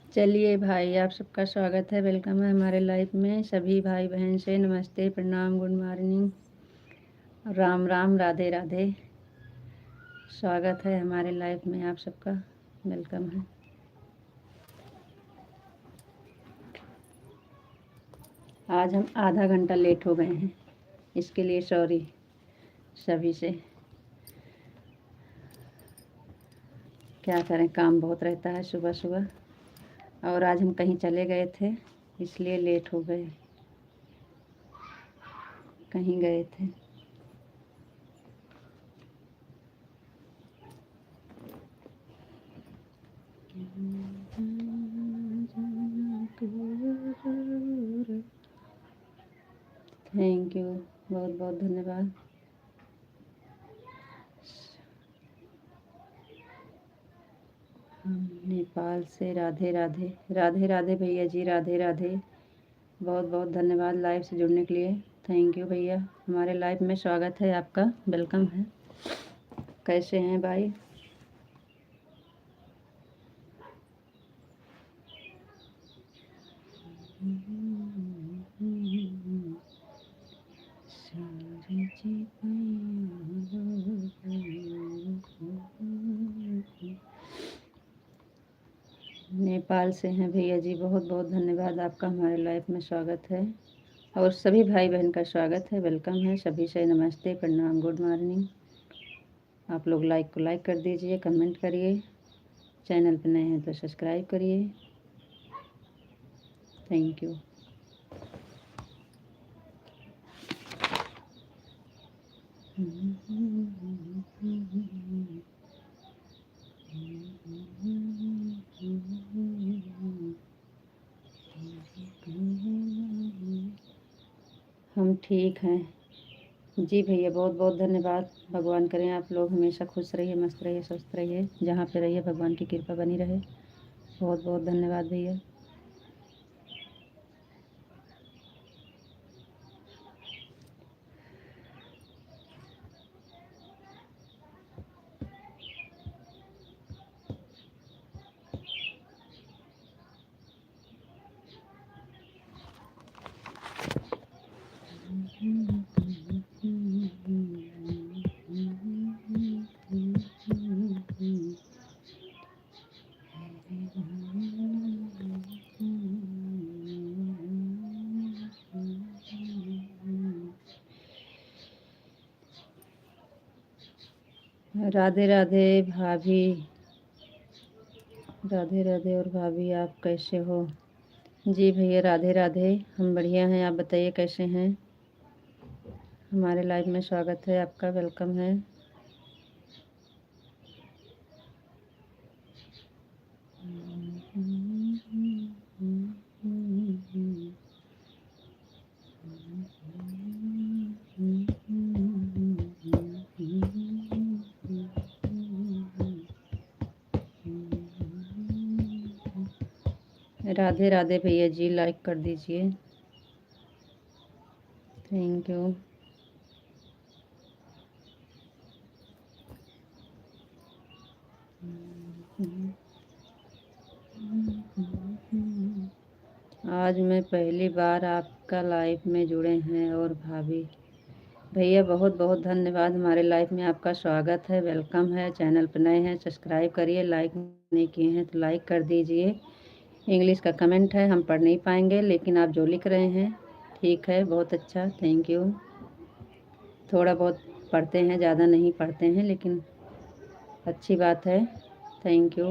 चलिए भाई, आप सबका स्वागत है, वेलकम है हमारे लाइफ में। सभी भाई बहन से नमस्ते, प्रणाम, गुड मॉर्निंग, राम राम, राधे राधे। स्वागत है हमारे लाइफ में आप सबका, वेलकम है। आज हम आधा घंटा लेट हो गए हैं, इसके लिए सॉरी सभी से। क्या करें, काम बहुत रहता है सुबह सुबह, और आज हम कहीं चले गए थे इसलिए लेट हो गए। कहीं गए थे। थैंक यू, बहुत बहुत धन्यवाद। हम नेपाल से। राधे राधे, राधे राधे भैया जी, राधे राधे। बहुत बहुत धन्यवाद लाइव से जुड़ने के लिए। थैंक यू भैया, हमारे लाइव में स्वागत है आपका, वेलकम है। कैसे हैं भाई? नेपाल से हैं भैया जी, बहुत बहुत धन्यवाद आपका, हमारे लाइफ में स्वागत है। और सभी भाई बहन का स्वागत है, वेलकम है। सभी से नमस्ते, प्रणाम, गुड मॉर्निंग। आप लोग लाइक को लाइक कर दीजिए, कमेंट करिए, चैनल पर नए हैं तो सब्सक्राइब करिए। Thank you. हम ठीक हैं जी भैया, बहुत बहुत धन्यवाद। भगवान करें आप लोग हमेशा खुश रहिए, मस्त रहिए, स्वस्थ रहिए, जहाँ पे रहिए भगवान की कृपा बनी रहे। बहुत बहुत धन्यवाद भैया। राधे राधे भाभी, राधे राधे। और भाभी आप कैसे हो? जी भैया, राधे राधे। हम बढ़िया हैं, आप बताइए कैसे हैं? हमारे लाइव में स्वागत है आपका, वेलकम है। राधे राधे भैया जी, लाइक कर दीजिए, थैंक यू। आज मैं पहली बार आपका लाइव में जुड़े हैं। और भाभी भैया बहुत बहुत धन्यवाद, हमारे लाइफ में आपका स्वागत है, वेलकम है। चैनल पर नए हैं सब्सक्राइब करिए, लाइक नहीं किए हैं तो लाइक कर दीजिए। इंग्लिश का कमेंट है, हम पढ़ नहीं पाएंगे, लेकिन आप जो लिख रहे हैं ठीक है, बहुत अच्छा, थैंक यू। थोड़ा बहुत पढ़ते हैं, ज़्यादा नहीं पढ़ते हैं, लेकिन अच्छी बात है, थैंक यू।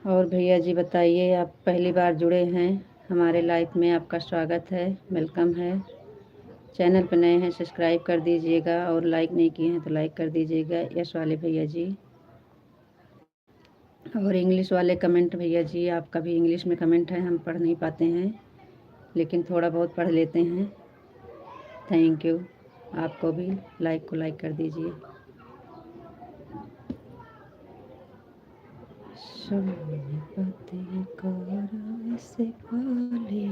और भैया जी बताइए, आप पहली बार जुड़े हैं हमारे लाइफ में, आपका स्वागत है, वेलकम है। चैनल पर नए हैं सब्सक्राइब कर दीजिएगा, और लाइक नहीं किए हैं तो लाइक कर दीजिएगा, यश वाले भैया जी। और इंग्लिश वाले कमेंट भैया जी, आपका भी इंग्लिश में कमेंट है, हम पढ़ नहीं पाते हैं, लेकिन थोड़ा बहुत पढ़ लेते हैं, थैंक यू। आपको भी लाइक को लाइक कर दीजिए। सोने को से काले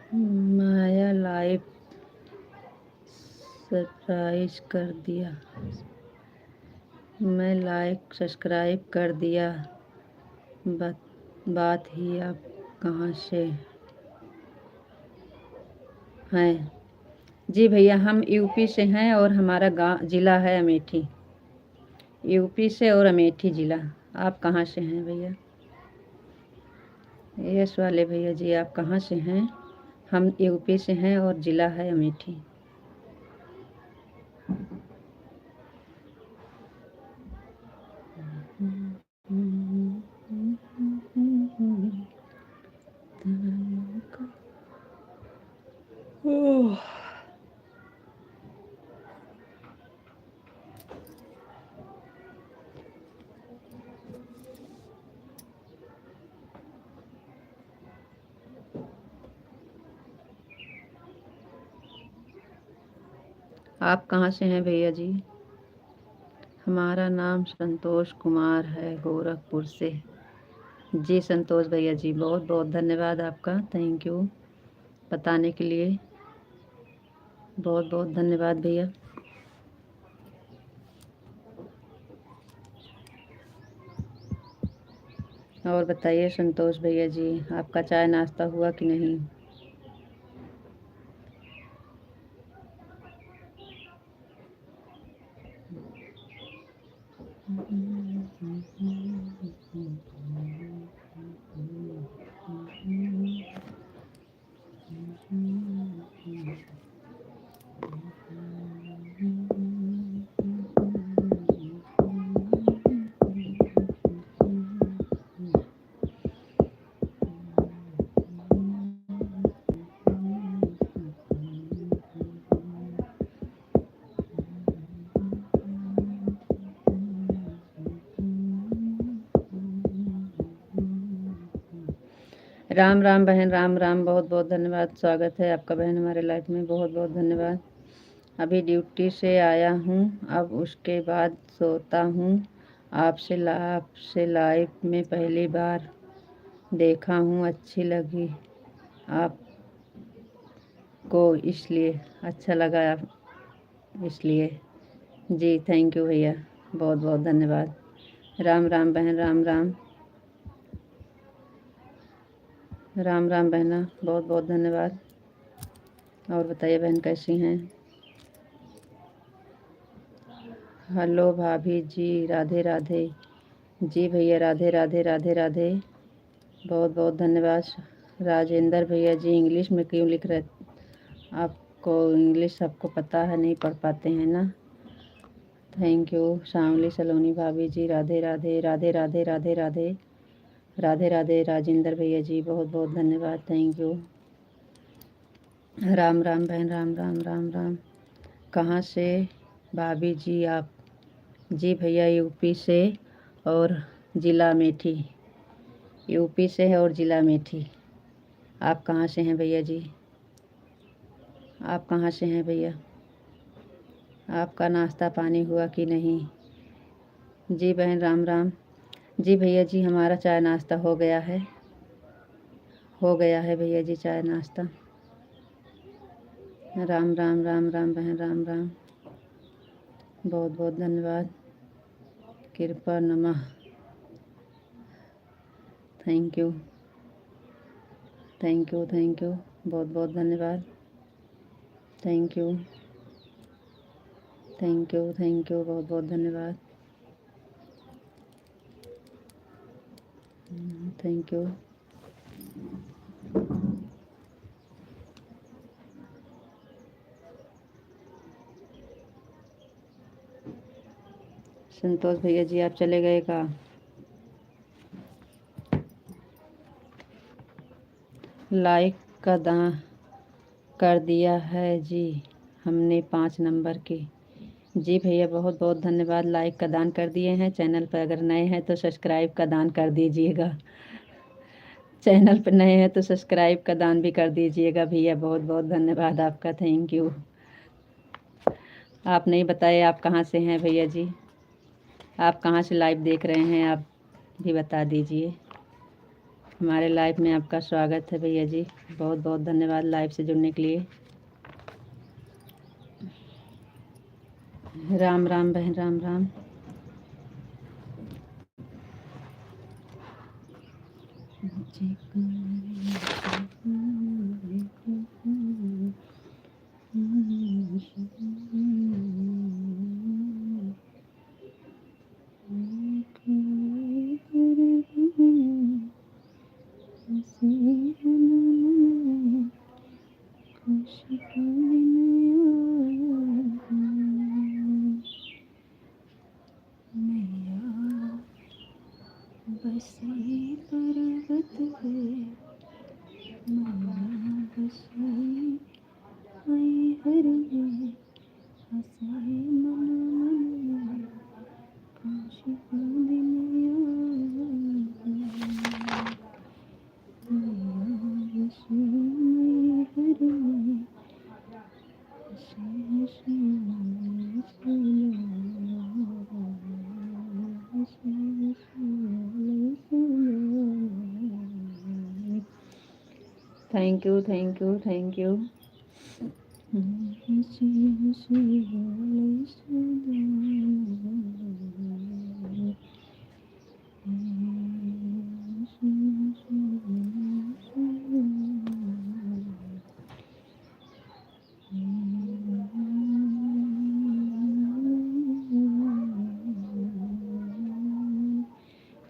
माया लाइव सब्सक्राइब कर दिया, मैं लाइक सब्सक्राइब कर दिया। बात ही आप कहाँ से हैं? जी भैया हम यूपी से हैं और हमारा गांव ज़िला है अमेठी। यूपी से और अमेठी ज़िला। आप कहाँ से हैं भैया? यस वाले भैया जी आप कहाँ से हैं? हम यूपी से हैं और ज़िला है अमेठी। आप कहाँ से हैं भैया जी? हमारा नाम संतोष कुमार है, गोरखपुर से। जी संतोष भैया जी बहुत बहुत धन्यवाद आपका, थैंक यू बताने के लिए, बहुत बहुत धन्यवाद भैया। और बताइए संतोष भैया जी आपका चाय नाश्ता हुआ कि नहीं? राम राम बहन, राम राम, बहुत बहुत धन्यवाद, स्वागत है आपका बहन हमारे लाइफ में, बहुत बहुत धन्यवाद। अभी ड्यूटी से आया हूँ, अब उसके बाद सोता हूँ। आपसे लाइव में पहली बार देखा हूँ, अच्छी लगी आपको इसलिए, अच्छा लगा इसलिए। जी थैंक यू भैया, बहुत बहुत धन्यवाद। राम राम बहन, राम राम, राम राम बहना, बहुत बहुत धन्यवाद। और बताइए बहन कैसी हैं? हेलो भाभी जी, राधे राधे। जी भैया राधे राधे राधे राधे, बहुत बहुत धन्यवाद। राजेंद्र भैया जी इंग्लिश में क्यों लिख रहे? आपको इंग्लिश सबको पता है, नहीं पढ़ पाते हैं ना? Thank you. शामली सलोनी भाभी जी राधे राधे राधे राधे राधे राधे राधे राधे। राजेंद्र भैया जी बहुत बहुत धन्यवाद, थैंक यू। राम राम बहन, राम राम राम राम। कहाँ से भाभी जी आप? जी भैया यूपी से और ज़िला अमेठी। यूपी से है और ज़िला अमेठी। आप कहाँ से हैं भैया जी? आप कहाँ से हैं भैया? आपका नाश्ता पानी हुआ कि नहीं? जी बहन राम राम। जी भैया जी हमारा चाय नाश्ता हो गया है, हो गया है भैया जी चाय नाश्ता। राम राम राम राम बहन, राम राम, बहुत बहुत धन्यवाद। कृपा नमः, thank you thank you thank you, बहुत बहुत धन्यवाद, thank you thank you thank you, बहुत बहुत धन्यवाद, थैंक यू। संतोष भैया जी आप चले गए का? लाइक का दान कर दिया है जी हमने 5 नंबर की। जी भैया बहुत बहुत धन्यवाद, लाइक का दान कर दिए हैं। चैनल पर अगर नए हैं तो सब्सक्राइब का दान कर दीजिएगा। चैनल पर नए हैं तो सब्सक्राइब का दान भी कर दीजिएगा भैया, बहुत बहुत धन्यवाद आपका, थैंक यू। आप नहीं बताए आप कहाँ से हैं भैया जी? आप कहाँ से लाइव देख रहे हैं, आप भी बता दीजिए। हमारे लाइव में आपका स्वागत है भैया जी। बहुत बहुत धन्यवाद लाइव से जुड़ने के लिए। राम राम बहन, राम राम। बसी पर्वत पे मैया बसी हर में हंसे मन मन काश दिन मैया बसी हर में thank you, thank you, thank you.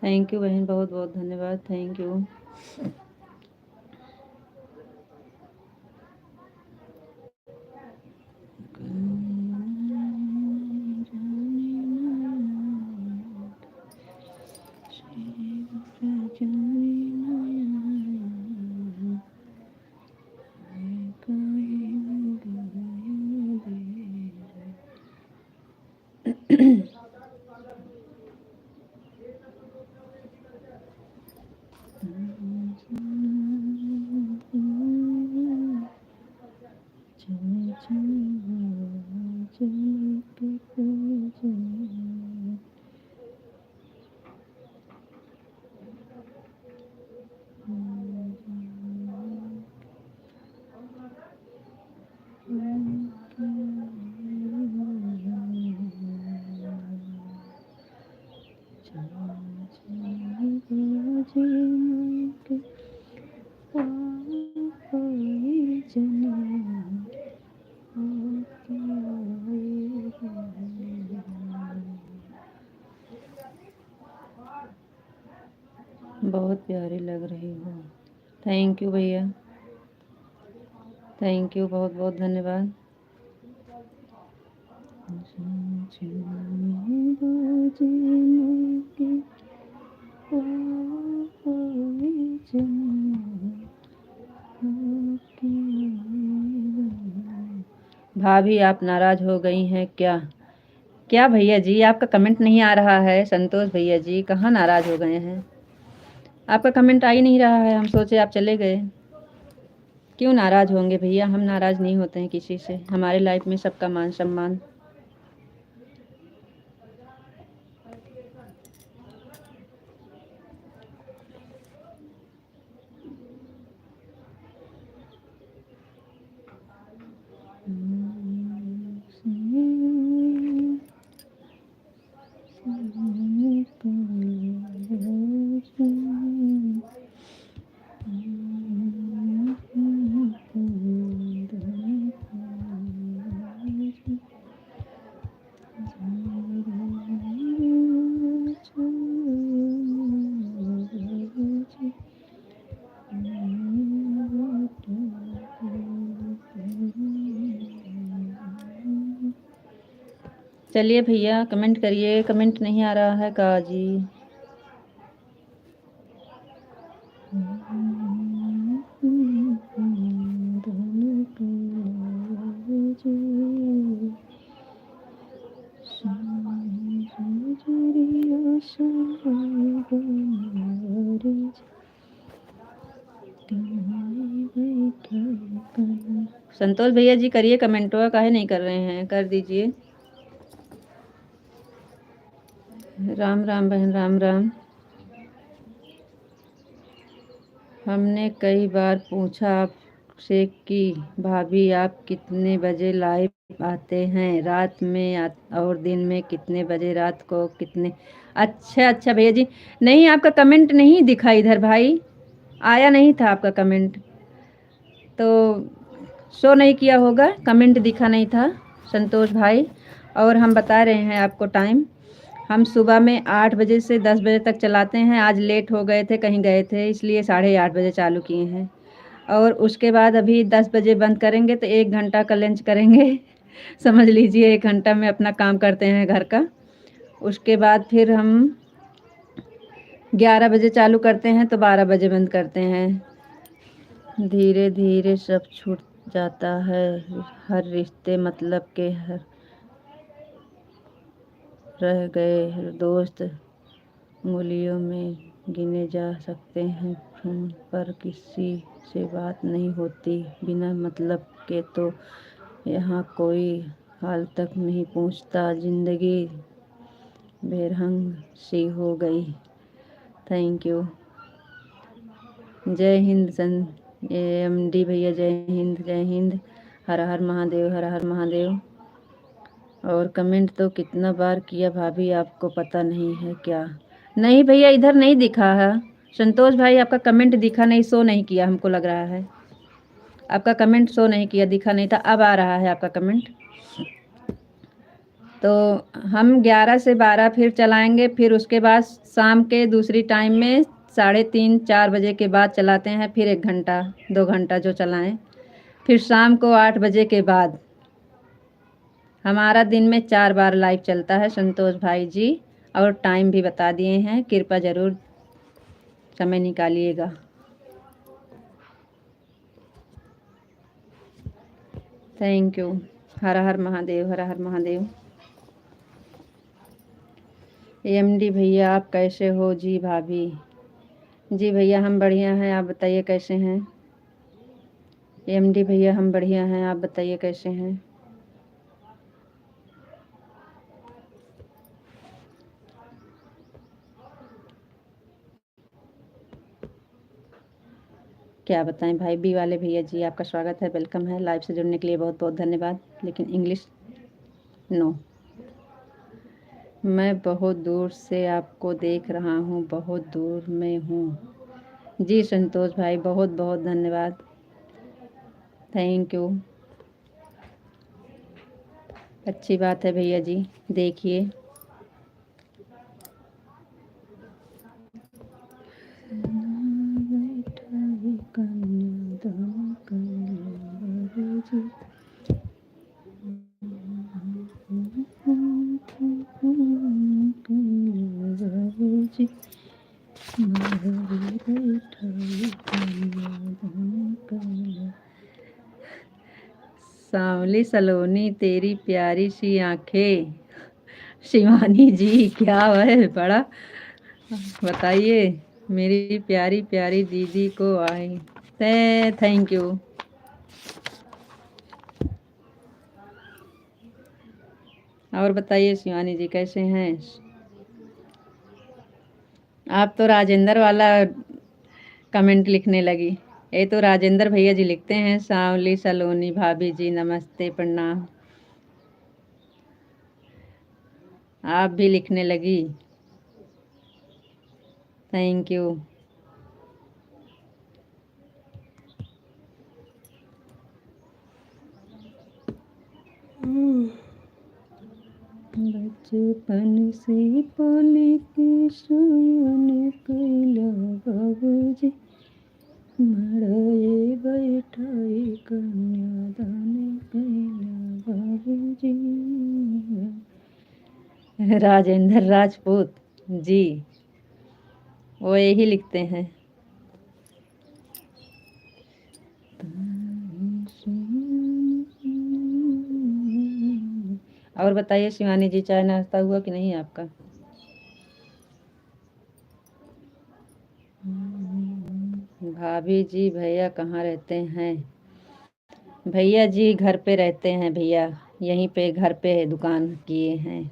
Thank you बहन, बहुत बहुत धन्यवाद, थैंक यू। बहुत प्यारी लग रही हो। थैंक यू भैया, थैंक यू, बहुत बहुत धन्यवाद। भाभी आप नाराज हो गई हैं क्या? क्या भैया जी, आपका कमेंट नहीं आ रहा है। संतोष भैया जी, कहाँ नाराज हो गए हैं? आपका कमेंट आ ही नहीं रहा है, हम सोचे आप चले गए। क्यों नाराज होंगे भैया? हम नाराज नहीं होते हैं किसी से। हमारे लाइफ में सबका मान सम्मान। चलिए भैया कमेंट करिए। कमेंट नहीं आ रहा है का जी? संतोष भैया जी करिए कमेंट, काहे नहीं कर रहे हैं? कर दीजिए। राम राम बहन, राम राम। हमने कई बार पूछा आपसे कि भाभी आप कितने बजे लाइव आते हैं, रात में और दिन में कितने बजे, रात को कितने। अच्छा अच्छा भैया जी, नहीं आपका कमेंट नहीं दिखा इधर भाई, आया नहीं था आपका कमेंट, तो शो नहीं किया होगा, कमेंट दिखा नहीं था संतोष भाई। और हम बता रहे हैं आपको टाइम, हम सुबह में 8 बजे से 10 बजे तक चलाते हैं। आज लेट हो गए थे, कहीं गए थे, इसलिए 8:30 बजे चालू किए हैं। और उसके बाद अभी 10 बजे बंद करेंगे, तो 1 घंटा का लंच करेंगे समझ लीजिए 1 घंटा में अपना काम करते हैं घर का। उसके बाद फिर हम 11 बजे चालू करते हैं, तो 12 बजे बंद करते हैं। धीरे धीरे सब छूट जाता है, हर रिश्ते मतलब के हर रह गए दोस्त उंगलियों में गिने जा सकते हैं। फोन पर किसी से बात नहीं होती बिना मतलब के, तो यहाँ कोई हाल तक नहीं पूछता, ज़िंदगी बेरंग सी हो गई। Thank you. जय हिंद AMD भैया, जय हिंद जय हिंद। हर हर महादेव, हर हर महादेव। और कमेंट तो कितना बार किया भाभी, आपको पता नहीं है क्या? नहीं भैया, इधर नहीं दिखा है संतोष भाई, आपका कमेंट दिखा नहीं, शो नहीं किया, हमको लग रहा है आपका कमेंट शो नहीं किया, दिखा नहीं था, अब आ रहा है आपका कमेंट। तो हम 11 से 12 फिर चलाएंगे, फिर उसके बाद शाम के दूसरी टाइम में 3:30-4 बजे के बाद चलाते हैं, फिर 1 घंटा 2 घंटा जो चलाएं, फिर शाम को 8 बजे के बाद। हमारा दिन में 4 बार लाइव चलता है संतोष भाई जी, और टाइम भी बता दिए हैं, कृपया ज़रूर समय निकालिएगा। Thank you. हर हर महादेव, हर हर महादेव। AMD भैया आप कैसे हो? जी भाभी, जी भैया हम बढ़िया हैं, आप बताइए कैसे हैं? AMD भैया हम बढ़िया हैं, आप बताइए कैसे हैं? क्या बताएं भाई, बी वाले भैया जी आपका स्वागत है, वेलकम है, लाइव से जुड़ने के लिए बहुत बहुत धन्यवाद, लेकिन इंग्लिश नो। मैं बहुत दूर से आपको देख रहा हूँ, बहुत दूर में हूँ। जी संतोष भाई, बहुत बहुत धन्यवाद, थैंक यू। अच्छी बात है भैया जी, देखिए। सांवली सलोनी तेरी प्यारी सी आंखें, शिवानी जी क्या है बड़ा, बताइए मेरी प्यारी प्यारी दीदी को आए थैंक यू। और बताइए शिवानी जी कैसे हैं? आप तो राजेंद्र वाला कमेंट लिखने लगी। ये तो राजेंद्र भैया जी लिखते हैं, सांवली सलोनी भाभी जी नमस्ते प्रणाम। आप भी लिखने लगी, थैंक यू। बचपन से पाले के सयन कैला बाबूजी, मड़ाए बैठाई कन्यादान कैला बाबूजी। राजेंद्र राजपूत जी, वो यही लिखते हैं। और बताइए शिवानी जी, चाय नाश्ता हुआ कि नहीं आपका? भाभी जी भैया कहाँ रहते हैं? भैया जी घर पे रहते हैं भैया, यहीं पे घर पे दुकान किए हैं।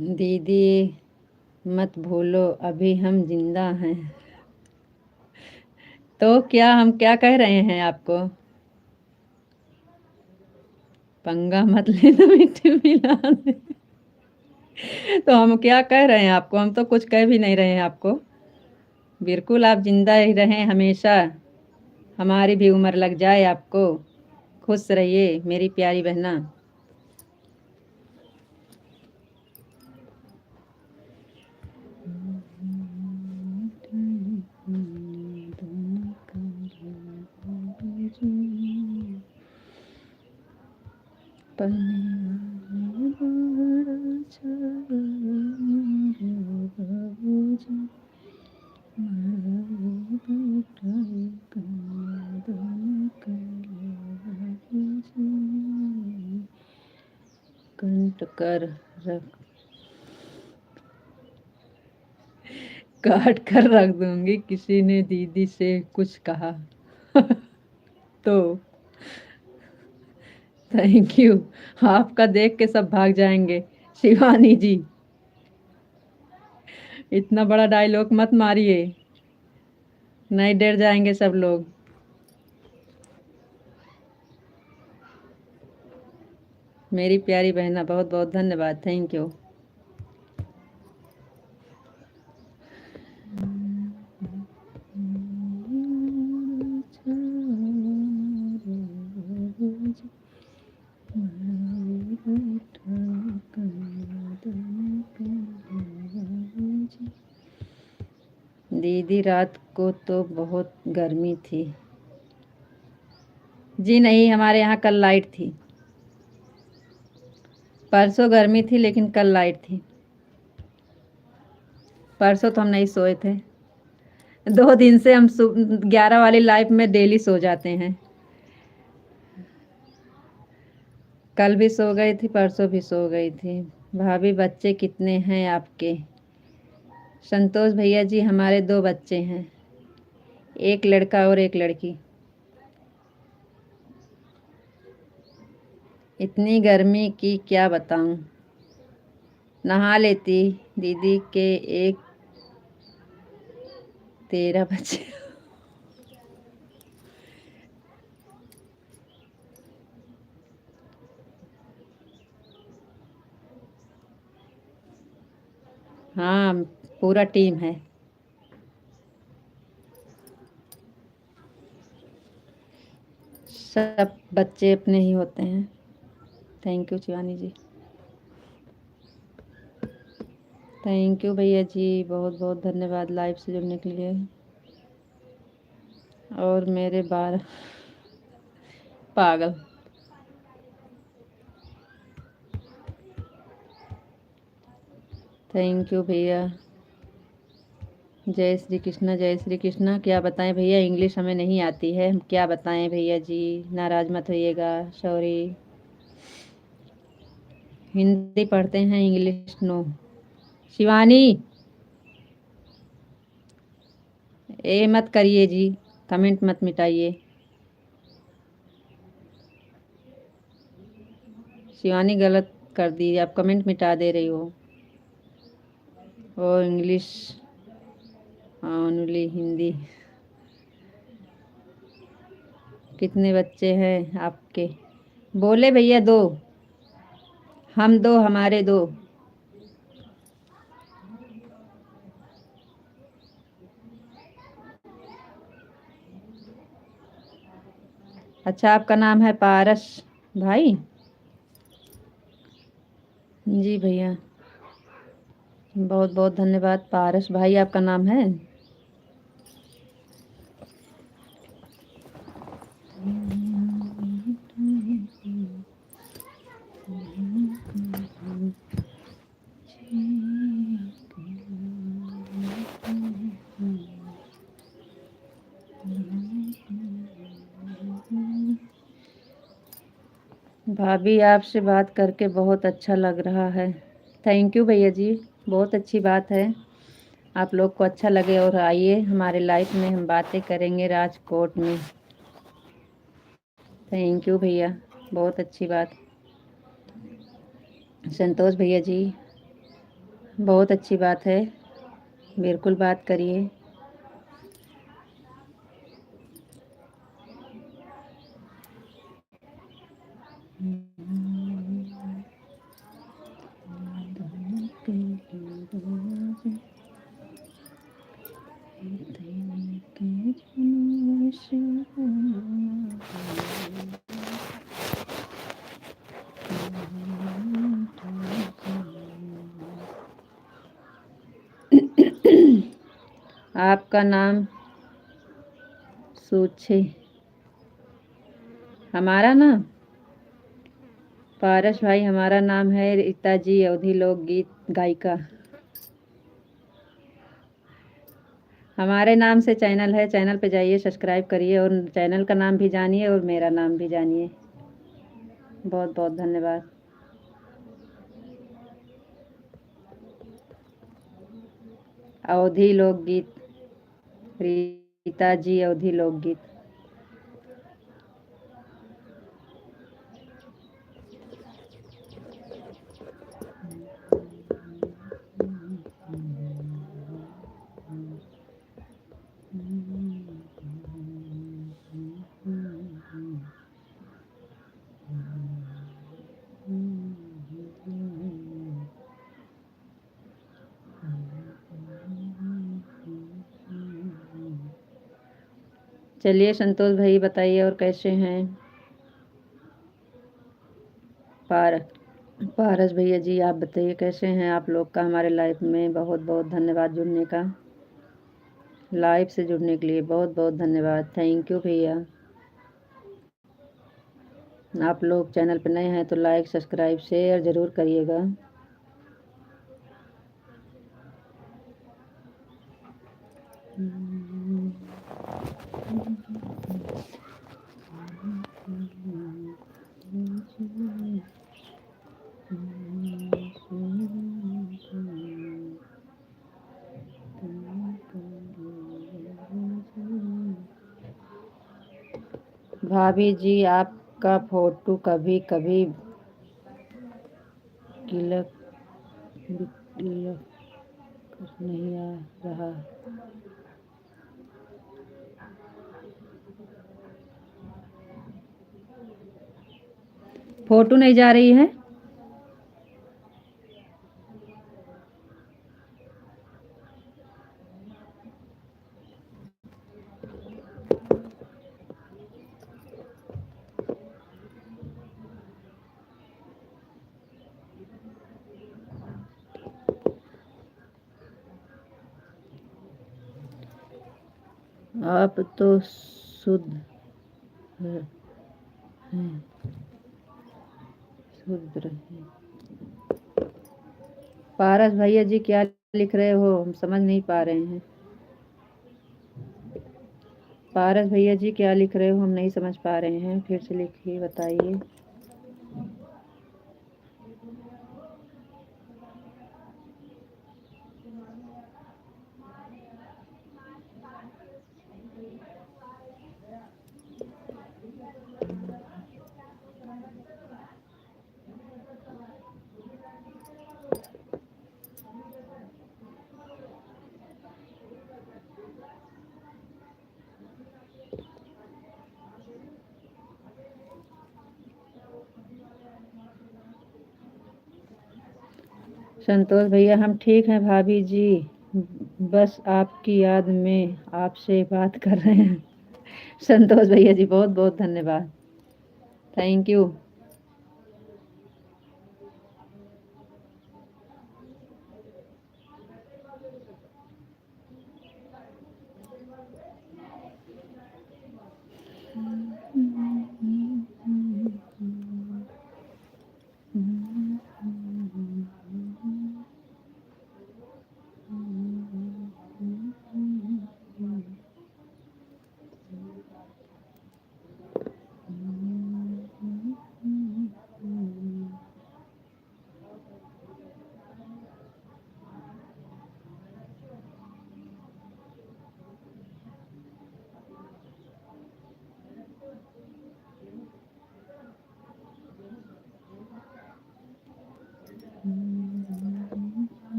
दीदी मत भूलो अभी हम जिंदा हैं। तो क्या हम क्या कह रहे हैं आपको? पंगा मत लेना मिट्टी मिला दे। तो हम क्या कह रहे हैं आपको? हम तो कुछ कह भी नहीं रहे हैं आपको। बिल्कुल आप जिंदा ही रहें हमेशा। हमारी भी उम्र लग जाए आपको। खुश रहिए मेरी प्यारी बहना। कंट कर रख काट कर रख दूंगी किसी ने दीदी से कुछ कहा तो थैंक यू। आपका देख के सब भाग जाएंगे। शिवानी जी इतना बड़ा डायलॉग मत मारिए, नहीं डर जाएंगे सब लोग। मेरी प्यारी बहना बहुत बहुत धन्यवाद, थैंक यू। दीदी रात को तो बहुत गर्मी थी। जी नहीं, हमारे यहाँ कल लाइट थी। परसों गर्मी थी लेकिन कल लाइट थी। परसों तो हम नहीं सोए थे। 2 दिन से हम 11 वाली लाइफ में डेली सो जाते हैं। कल भी सो गई थी, परसों भी सो गई थी। भाभी बच्चे कितने हैं आपके? संतोष भैया जी हमारे 2 बच्चे हैं, एक लड़का और एक लड़की। इतनी गर्मी की क्या बताऊं। नहा लेती दीदी के एक 13 बच्चे। हाँ पूरा टीम है। सब बच्चे अपने ही होते हैं। Thank you Shivani ji. Thank you भैया जी, बहुत बहुत धन्यवाद लाइव से जुड़ने के लिए। और मेरे बार पागल। थैंक यू भैया। जय श्री कृष्णा, जय श्री कृष्णा। क्या बताएं भैया, इंग्लिश हमें नहीं आती है, हम क्या बताएं भैया जी, नाराज मत होइएगा, सॉरी। हिंदी पढ़ते हैं, इंग्लिश नो। शिवानी ए मत करिए जी, कमेंट मत मिटाइए। शिवानी गलत कर दी, आप कमेंट मिटा दे रही हो। और इंग्लिश ओनली हिंदी। कितने बच्चे हैं आपके? बोले भैया 2। हम 2, हमारे 2। अच्छा आपका नाम है पारस भाई? जी भैया, बहुत बहुत धन्यवाद। पारस भाई आपका नाम है? भाभी आपसे बात करके बहुत अच्छा लग रहा है। थैंक यू भैया जी, बहुत अच्छी बात है। आप लोग को अच्छा लगे और आइए हमारे लाइफ में, हम बातें करेंगे राजकोट में। थैंक यू भैया, बहुत अच्छी बात। संतोष भैया जी बहुत अच्छी बात है, बिल्कुल बात करिए। आपका नाम सूचे, हमारा नाम पारस भाई, हमारा नाम है रीता जी, अवधी लोकगीत गायिका। हमारे नाम से चैनल है, चैनल पे जाइए, सब्सक्राइब करिए और चैनल का नाम भी जानिए और मेरा नाम भी जानिए। बहुत बहुत धन्यवाद। अवधी लोकगीत, रीता जी, अवधी लोकगीत। चलिए संतोष भाई बताइए और कैसे हैं? पारस भैया जी आप बताइए कैसे हैं? आप लोग का हमारे लाइफ में बहुत बहुत धन्यवाद जुड़ने का, लाइव से जुड़ने के लिए बहुत बहुत धन्यवाद। थैंक यू भैया। आप लोग चैनल पर नए हैं तो लाइक सब्सक्राइब शेयर ज़रूर करिएगा। भाभी जी आपका फोटो कभी कभी क्लिक नहीं आ रहा। फोटो नहीं जा रही है। आप तो शुद्ध हैं, शुद्ध रहे। पारस भैया जी क्या लिख रहे हो? हम समझ नहीं पा रहे हैं। पारस भैया जी क्या लिख रहे हो? हम नहीं समझ पा रहे हैं, फिर से लिखिए बताइए। संतोष भैया हम ठीक हैं भाभी जी, बस आपकी याद में आपसे बात कर रहे हैं। संतोष भैया जी बहुत बहुत धन्यवाद। Thank you.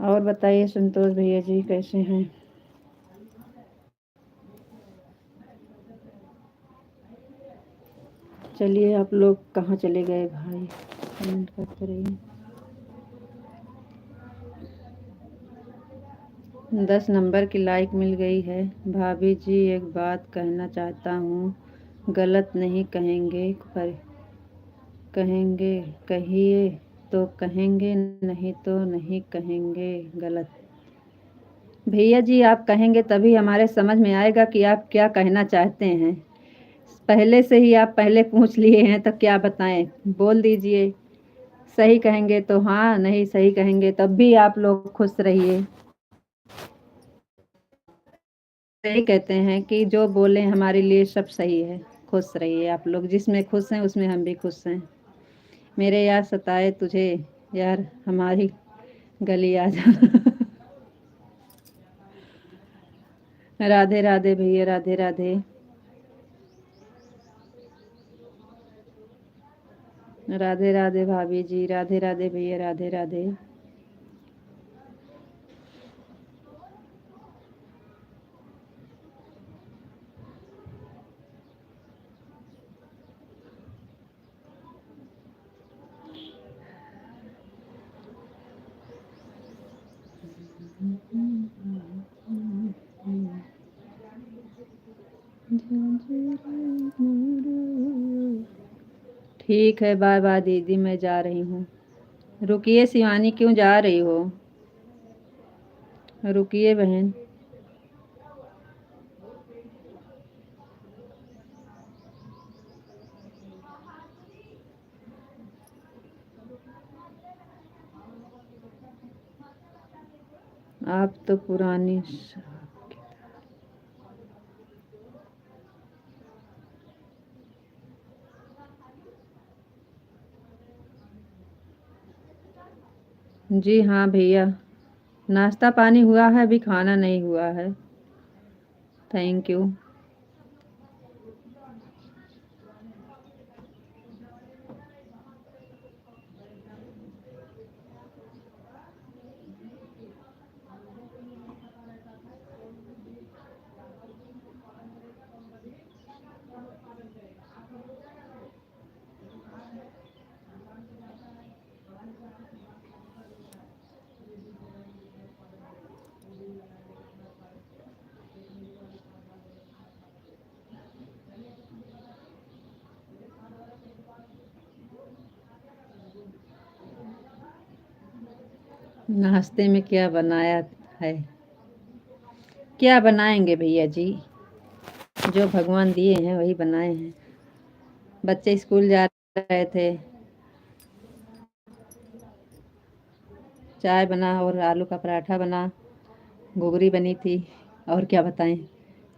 और बताइए संतोष भैया जी कैसे हैं? चलिए आप लोग कहाँ चले गए भाई, कमेंट करते रहिए। 10 नंबर की लाइक मिल गई है। भाभी जी एक बात कहना चाहता हूँ, गलत नहीं कहेंगे पर कहेंगे, कहिए तो कहेंगे, नहीं तो नहीं कहेंगे गलत। भैया जी आप कहेंगे तभी हमारे समझ में आएगा कि आप क्या कहना चाहते हैं। पहले से ही आप पहले पूछ लिए हैं तो क्या बताएं, बोल दीजिए। सही कहेंगे तो हाँ, नहीं सही कहेंगे तब भी आप लोग खुश रहिए। सही कहते हैं कि जो बोले हमारे लिए सब सही है। खुश रहिए आप लोग, जिसमें खुश हैं उसमें हम भी खुश हैं। मेरे यार सताए तुझे, यार हमारी गली आ जा। राधे राधे भैया, राधे राधे। राधे राधे भाभी जी, राधे राधे भैया, राधे राधे। ठीक है, बाय बाय दीदी, मैं जा रही हूँ। रुकिए शिवानी, क्यों जा रही हो? रुकिए बहन। आप तो पुरानी जी हाँ भैया, नाश्ता पानी हुआ है, अभी खाना नहीं हुआ है। Thank you. नाश्ते में क्या बनाया है? क्या बनाएंगे भैया जी, जो भगवान दिए हैं वही बनाए हैं। बच्चे स्कूल जा रहे थे, चाय बना और आलू का पराठा बना, घुघरी बनी थी। और क्या बताएं,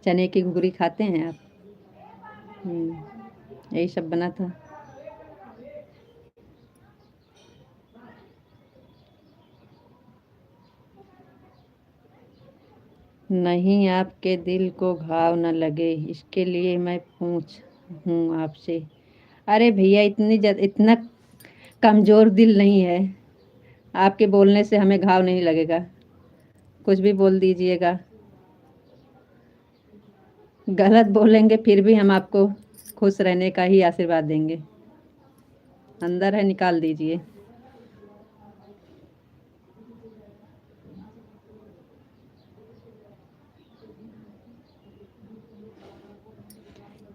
चने की घुघरी खाते हैं आप? यही सब बना था। नहीं, आपके दिल को घाव न लगे इसके लिए मैं पूछ हूँ आपसे। अरे भैया इतना कमज़ोर दिल नहीं है, आपके बोलने से हमें घाव नहीं लगेगा। कुछ भी बोल दीजिएगा, गलत बोलेंगे फिर भी हम आपको खुश रहने का ही आशीर्वाद देंगे। अंदर है, निकाल दीजिए।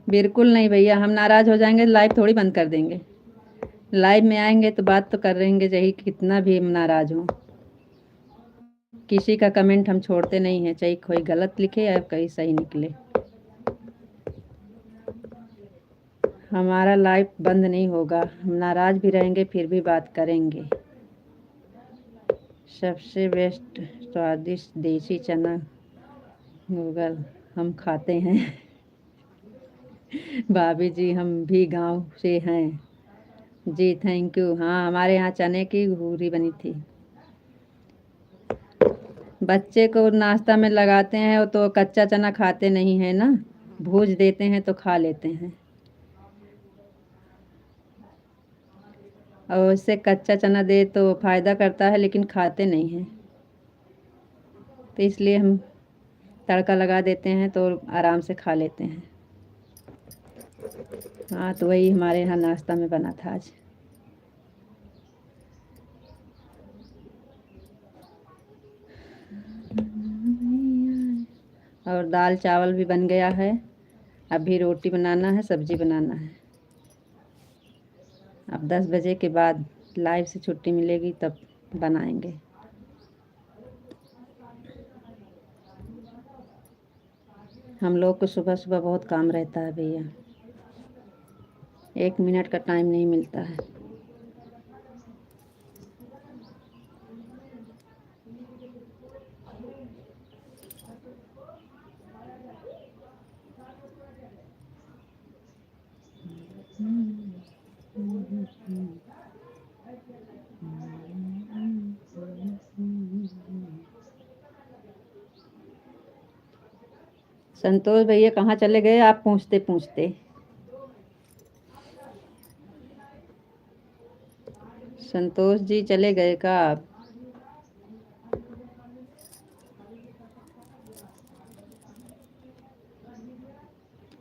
बिल्कुल नहीं भैया, हम नाराज़ हो जाएंगे लाइव थोड़ी बंद कर देंगे। लाइव में आएंगे तो बात तो कर रहेंगे, चाहे कितना भी हम नाराज़ हों। किसी का कमेंट हम छोड़ते नहीं हैं, चाहे कोई गलत लिखे या कहीं सही निकले। हमारा लाइव बंद नहीं होगा, हम नाराज़ भी रहेंगे फिर भी बात करेंगे। सबसे बेस्ट स्वादिष्ट देसी चना गूगल हम खाते हैं। भाभी जी हम भी गांव से हैं। जी थैंक यू। हाँ, हमारे यहाँ चने की घूरी बनी थी। बच्चे को नाश्ता में लगाते हैं, वो तो कच्चा चना खाते नहीं है ना, भूज देते हैं तो खा लेते हैं। और उससे कच्चा चना दे तो फ़ायदा करता है, लेकिन खाते नहीं हैं। तो इसलिए हम तड़का लगा देते हैं तो आराम से खा लेते हैं। हाँ, तो वही हमारे यहाँ नाश्ता में बना था आज। और दाल चावल भी बन गया है। अभी रोटी बनाना है, सब्जी बनाना है। अब 10 बजे के बाद लाइव से छुट्टी मिलेगी तब बनाएंगे। हम लोग को सुबह सुबह बहुत काम रहता है भैया, 1 मिनट का टाइम नहीं मिलता है। संतोष भैया कहाँ चले गए आप पूछते पूछते? संतोष जी चले गए का आप?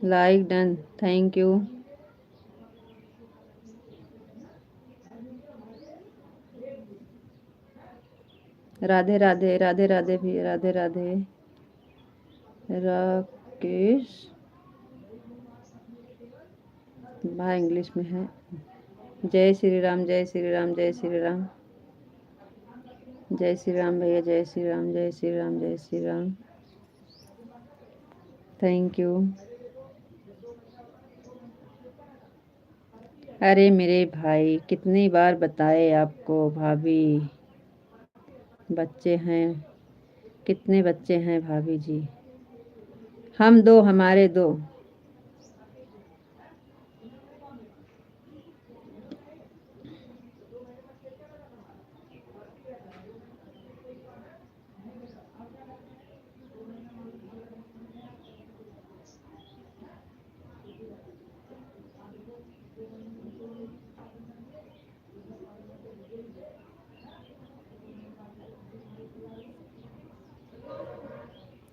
Like done, thank you. Radhe Radhe, Radhe Radhe भी, राधे राधे। राकेश भाई इंग्लिश में है। जय श्री राम, जय श्री राम, जय श्री राम, जय श्री राम भैया, जय श्री राम, जय श्री राम, जय श्री राम, थैंक यू। अरे मेरे भाई कितनी बार बताए आपको, भाभी बच्चे हैं, कितने बच्चे हैं भाभी जी? हम दो, हमारे दो।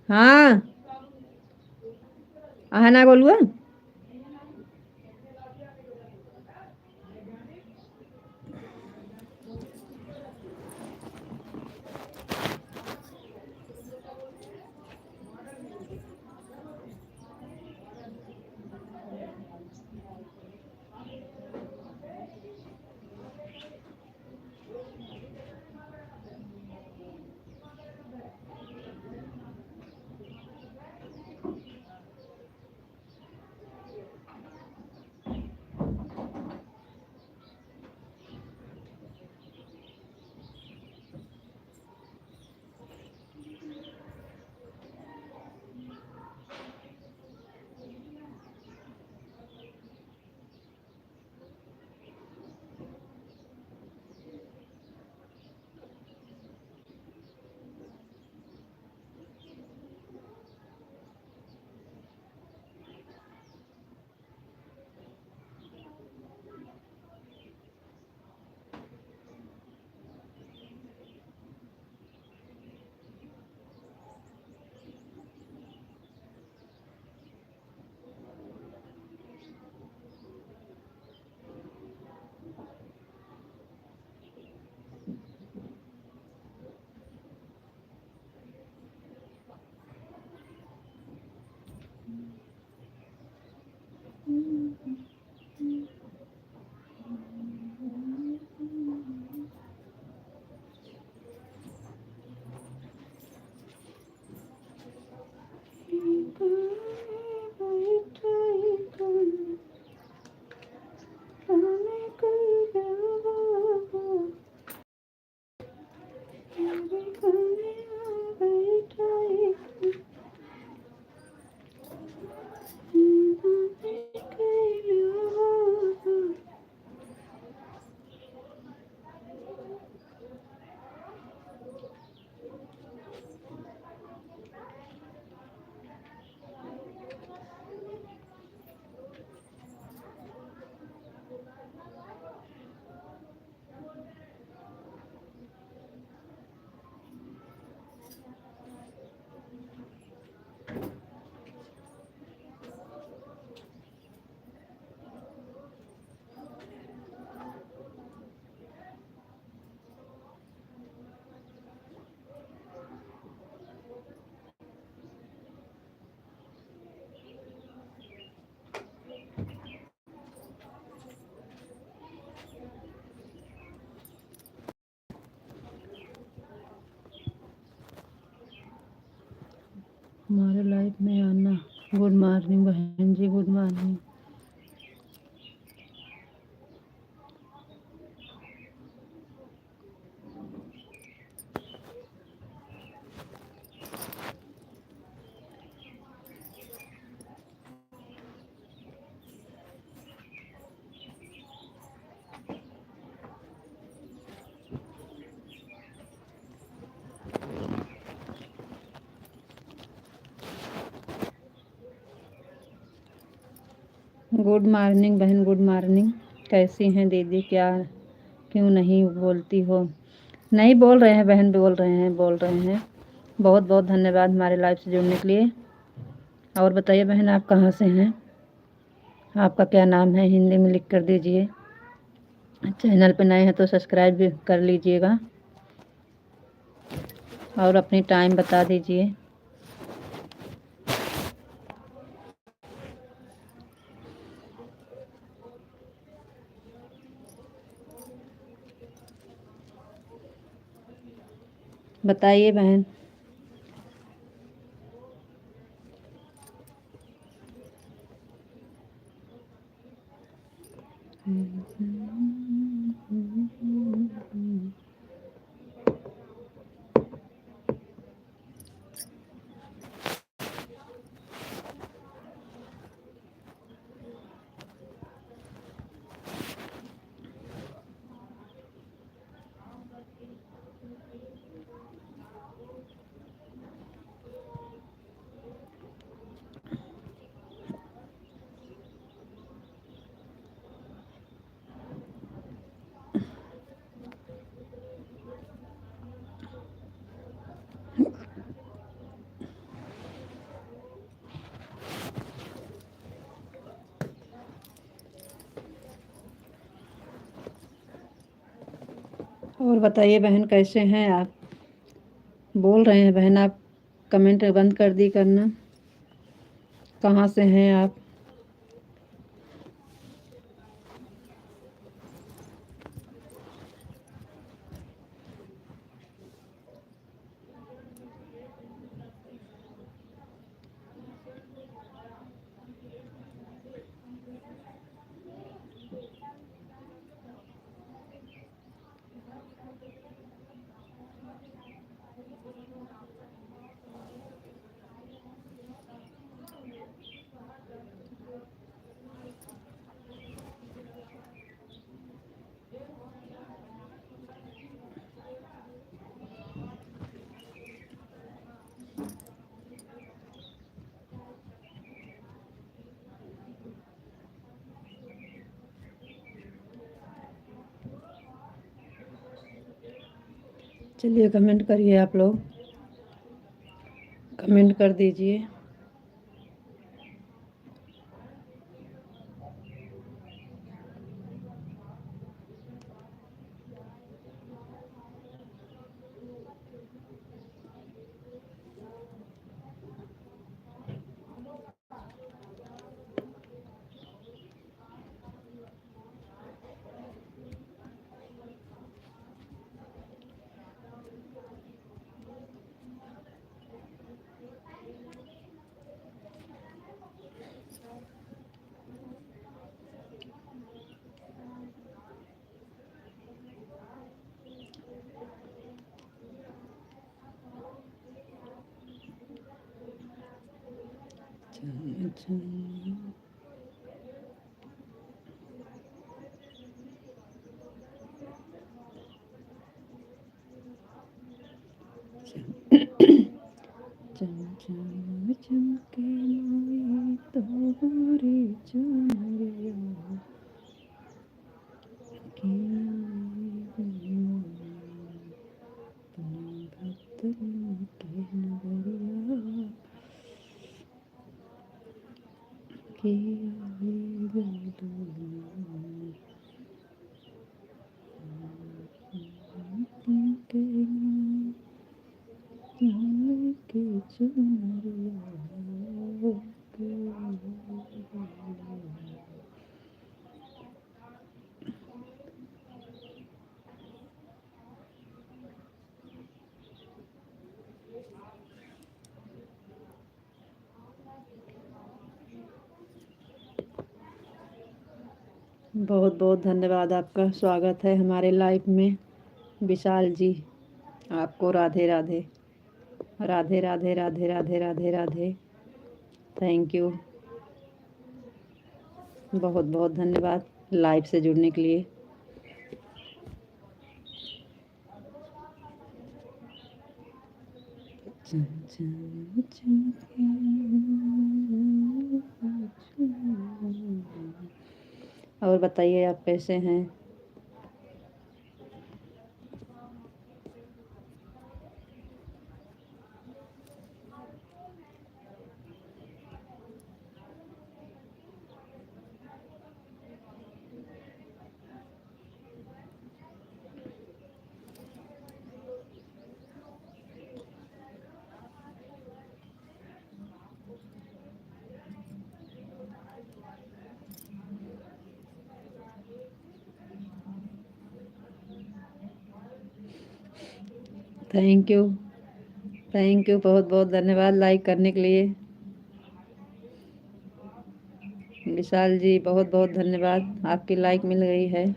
हाँ, आहना बोलुआ। हमारे लाइफ में आना। गुड मॉर्निंग बहन जी, गुड मॉर्निंग। गुड मॉर्निंग बहन, गुड मॉर्निंग। कैसी हैं दीदी? क्या क्यों नहीं बोलती हो? नहीं बोल रहे हैं बहन, बोल रहे हैं, बोल रहे हैं। बहुत बहुत धन्यवाद हमारे लाइव से जुड़ने के लिए। और बताइए बहन, आप कहाँ से हैं? आपका क्या नाम है? हिंदी में लिख कर दीजिए। चैनल पे नए हैं तो सब्सक्राइब भी कर लीजिएगा और अपनी टाइम बता दीजिए। बताइए बहन। और बताइए बहन, कैसे हैं आप? बोल रहे हैं बहन आप, कमेंट बंद कर दी करना। कहाँ से हैं आप? चलिए कमेंट करिए, आप लोग कमेंट कर दीजिए। चमचम चमके माई तोहरी चुनरिया की तनी भक्तन के नगरिया की के के चुनरिया के बहुत बहुत धन्यवाद, आपका स्वागत है हमारे लाइफ में विशाल जी। आपको राधे राधे राधे राधे राधे राधे राधे राधे। थैंक यू, बहुत बहुत धन्यवाद लाइव से जुड़ने के लिए। और बताइए आप कैसे हैं? थैंक यू, थैंक यू, बहुत बहुत धन्यवाद लाइक करने के लिए। विशाल जी बहुत बहुत धन्यवाद, आपकी लाइक मिल गई है।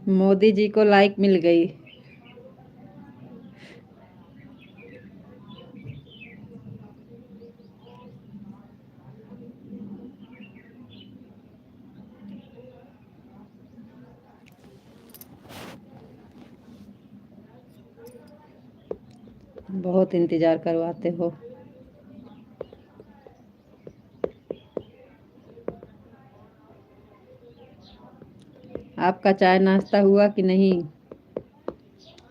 मोदी जी को लाइक मिल गई। बहुत इंतज़ार करवाते हो। आपका चाय नाश्ता हुआ कि नहीं?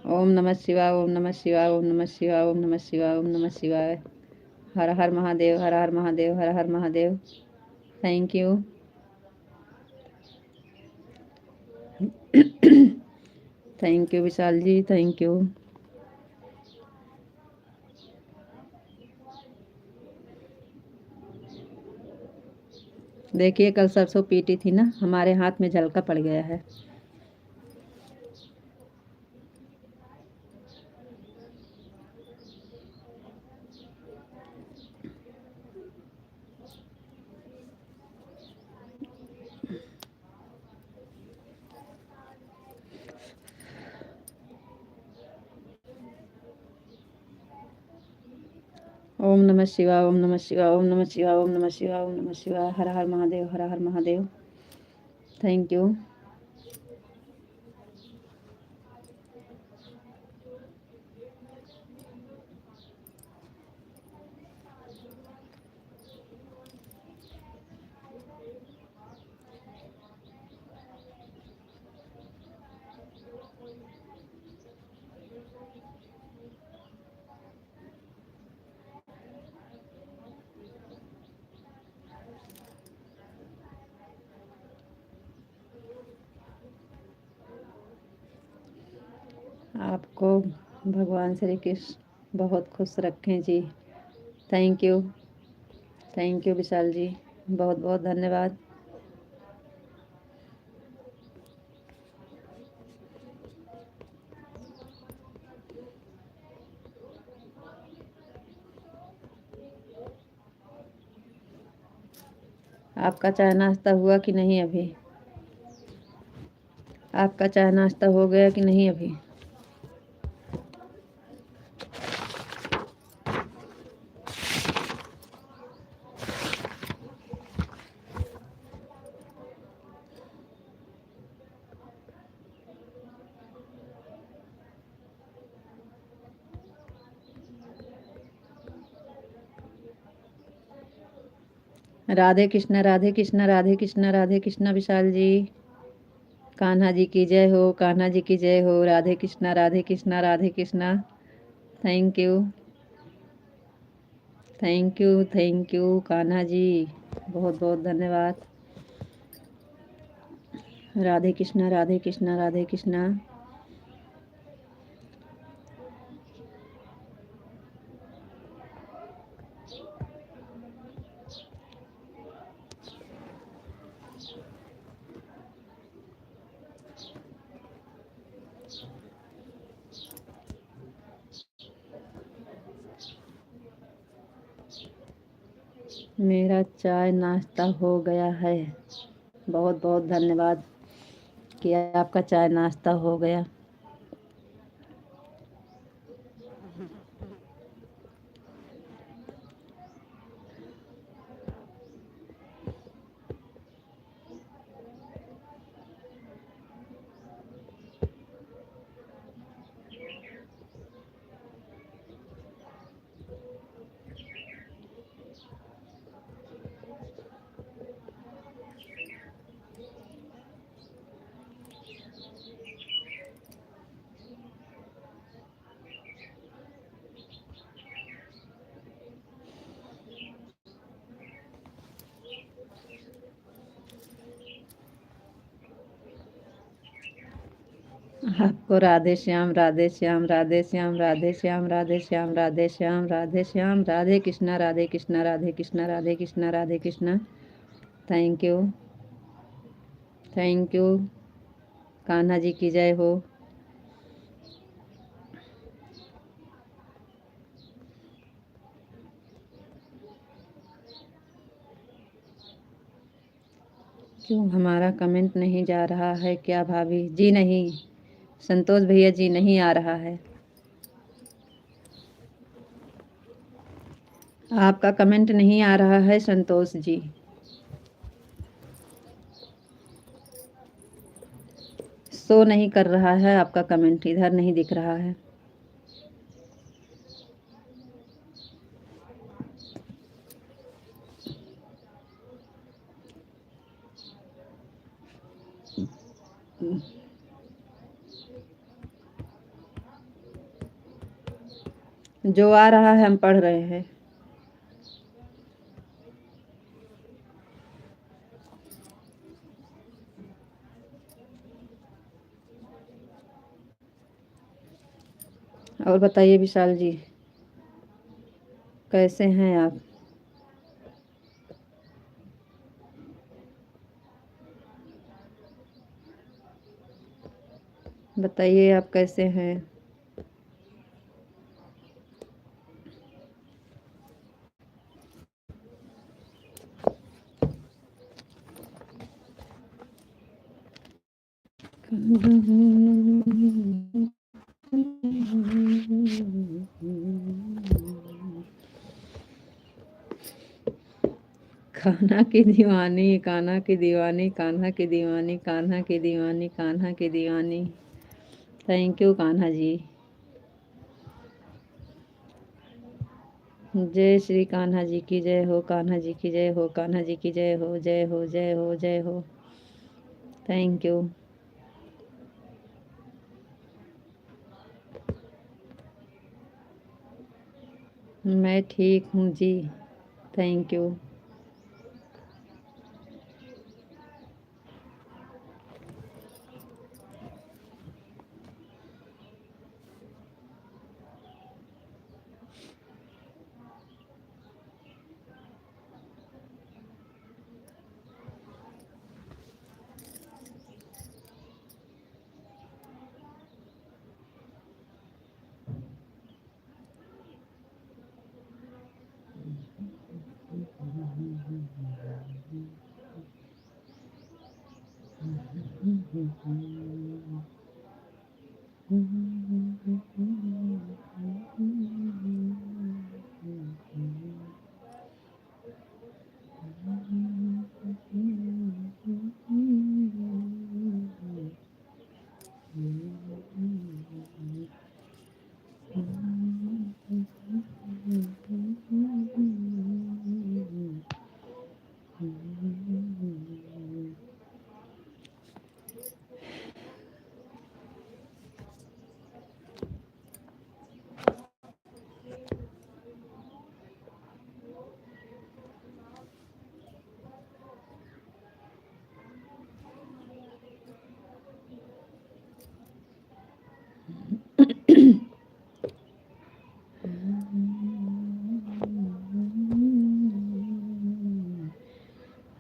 ओम नमः शिवाय, ओम नमः शिवाय, ओम नमः शिवाय, ओम नमः शिवाय, ओम नमः शिवाय। हर हर महादेव, हर हर महादेव, हर हर Mahadev. Thank you. Thank you Vishal ji, thank you. देखिए कल सरसों पीटी थी ना, हमारे हाथ में झलका पड़ गया है। ओम नमः शिवाय, ओम नमः शिवाय, ओम नमः शिवाय, ओम नमः शिवाय, ओम नमः शिवाय। हर हर महादेव, हर हर महादेव। Thank you. आपको भगवान श्री कृष्ण बहुत खुश रखें जी। Thank you, thank you Vishal ji, बहुत बहुत धन्यवाद। आपका चाय नाश्ता हुआ कि नहीं अभी? आपका चाय नाश्ता हो गया कि नहीं अभी? राधे कृष्णा, राधे कृष्णा, राधे कृष्णा, राधे कृष्णा विशाल जी। कान्हा जी की जय हो, कान्हा जी की जय हो। Radhe Krishna, Radhe Krishna, Radhe Krishna. Thank you, thank you, thank you Kanha ji, बहुत बहुत धन्यवाद। राधे कृष्णा, राधे कृष्णा, राधे कृष्णा। मेरा चाय नाश्ता हो गया है। बहुत बहुत धन्यवाद कि आपका चाय नाश्ता हो गया। आपको Radhe Shyam, Radhe Shyam, Radhe Shyam, Radhe Shyam, Radhe Shyam, Radhe Shyam, Radhe Shyam, Radhe Krishna, Radhe Krishna, Radhe Krishna, Radhe Krishna, Radhe Krishna. Thank you, thank you. Kanha ji की जय हो। क्यों हमारा कमेंट नहीं जा रहा है क्या भाभी जी? नहीं, संतोष भैया जी नहीं आ रहा है। आपका कमेंट नहीं आ रहा है संतोष जी। शो नहीं कर रहा है आपका कमेंट, इधर नहीं दिख रहा है। जो आ रहा है हम पढ़ रहे हैं। और बताइए विशाल जी, कैसे हैं आप? बताइए आप कैसे हैं? कान्हा की दीवानी, कान्हा की दीवानी, कान्हा की दीवानी, कान्हा की दीवानी, कान्हा की दीवानी। थैंक यू कान्हा जी। जय श्री कान्हा जी की जय हो, कान्हा जी की जय हो, कान्हा जी की जय हो, जय हो, जय हो, जय हो। Thank you. मैं ठीक हूँ जी। Thank you.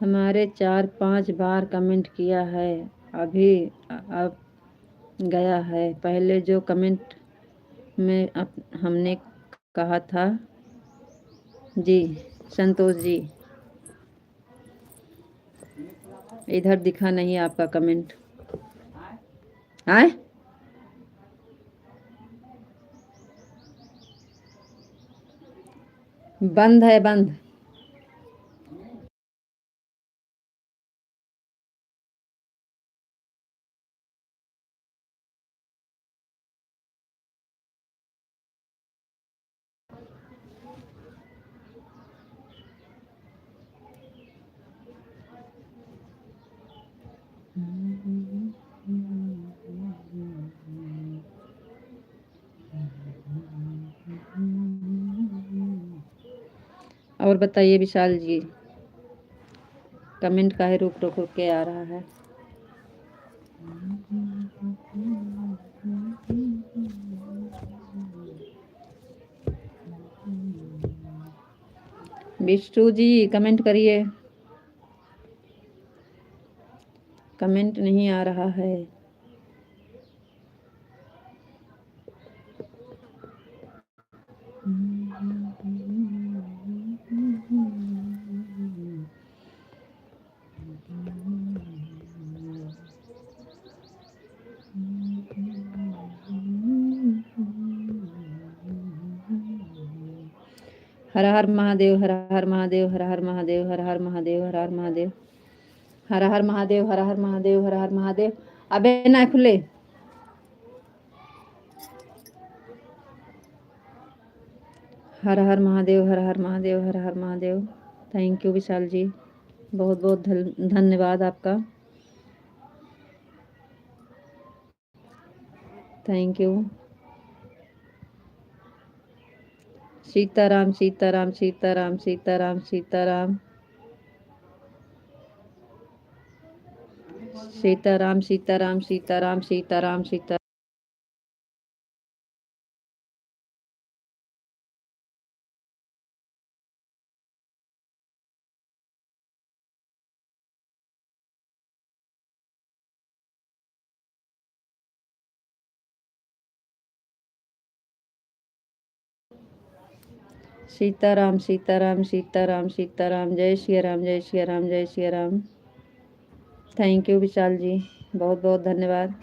हमारे 4-5 बार कमेंट किया है, अभी अब गया है। पहले जो कमेंट में हमने कहा था जी, संतोष जी। इधर दिखा नहीं आपका कमेंट। आए बंद है, बंद। और बताइए विशाल जी, कमेंट काहे रुक रुक रुक के आ रहा है? बिट्टू जी कमेंट करिए, कमेंट नहीं आ रहा है। हर हर महादेव, हर हर महादेव, हर हर महादेव, हर हर महादेव, हर हर महादेव, हर हर महादेव, हर हर महादेव, हर हर महादेव। अबे ना खुले। हर हर महादेव, हर हर महादेव, हर हर महादेव। थैंक यू विशाल जी, बहुत बहुत धन्यवाद आपका। Thank you. सीताराम सीताराम सीताराम सीताराम सीताराम सीताराम सीताराम सीताराम सीताराम सीताराम। सीताराम सीताराम सीताराम सीताराम। जय श्री राम, जय श्री राम, जय श्री राम। थैंक यू विशाल जी, बहुत बहुत धन्यवाद।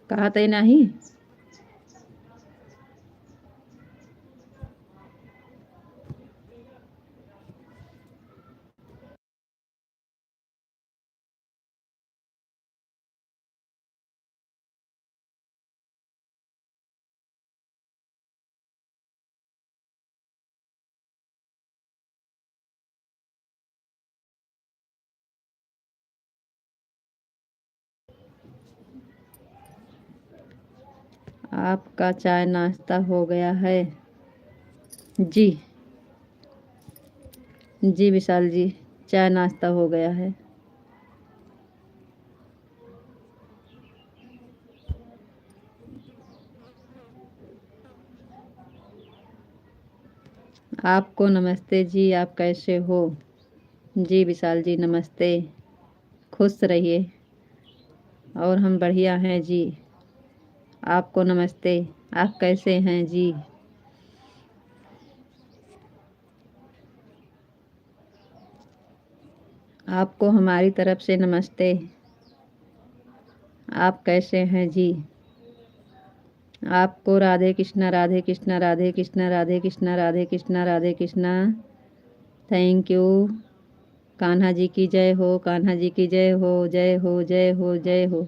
कहा थे नहीं। आपका चाय नाश्ता हो गया है? जी जी विशाल जी, चाय नाश्ता हो गया है। आपको नमस्ते जी, आप कैसे हो? जी विशाल जी नमस्ते, खुश रहिए और हम बढ़िया हैं जी। आपको नमस्ते। आप कैसे हैं जी? आपको हमारी तरफ से नमस्ते। आप कैसे हैं जी? आपको राधे कृष्णा, राधे कृष्णा, राधे कृष्णा, राधे कृष्णा, राधे कृष्णा, राधे कृष्णा। Thank you. कान्हा जी की जय हो, कान्हा जी की जय हो, जय हो, जय हो, जय हो।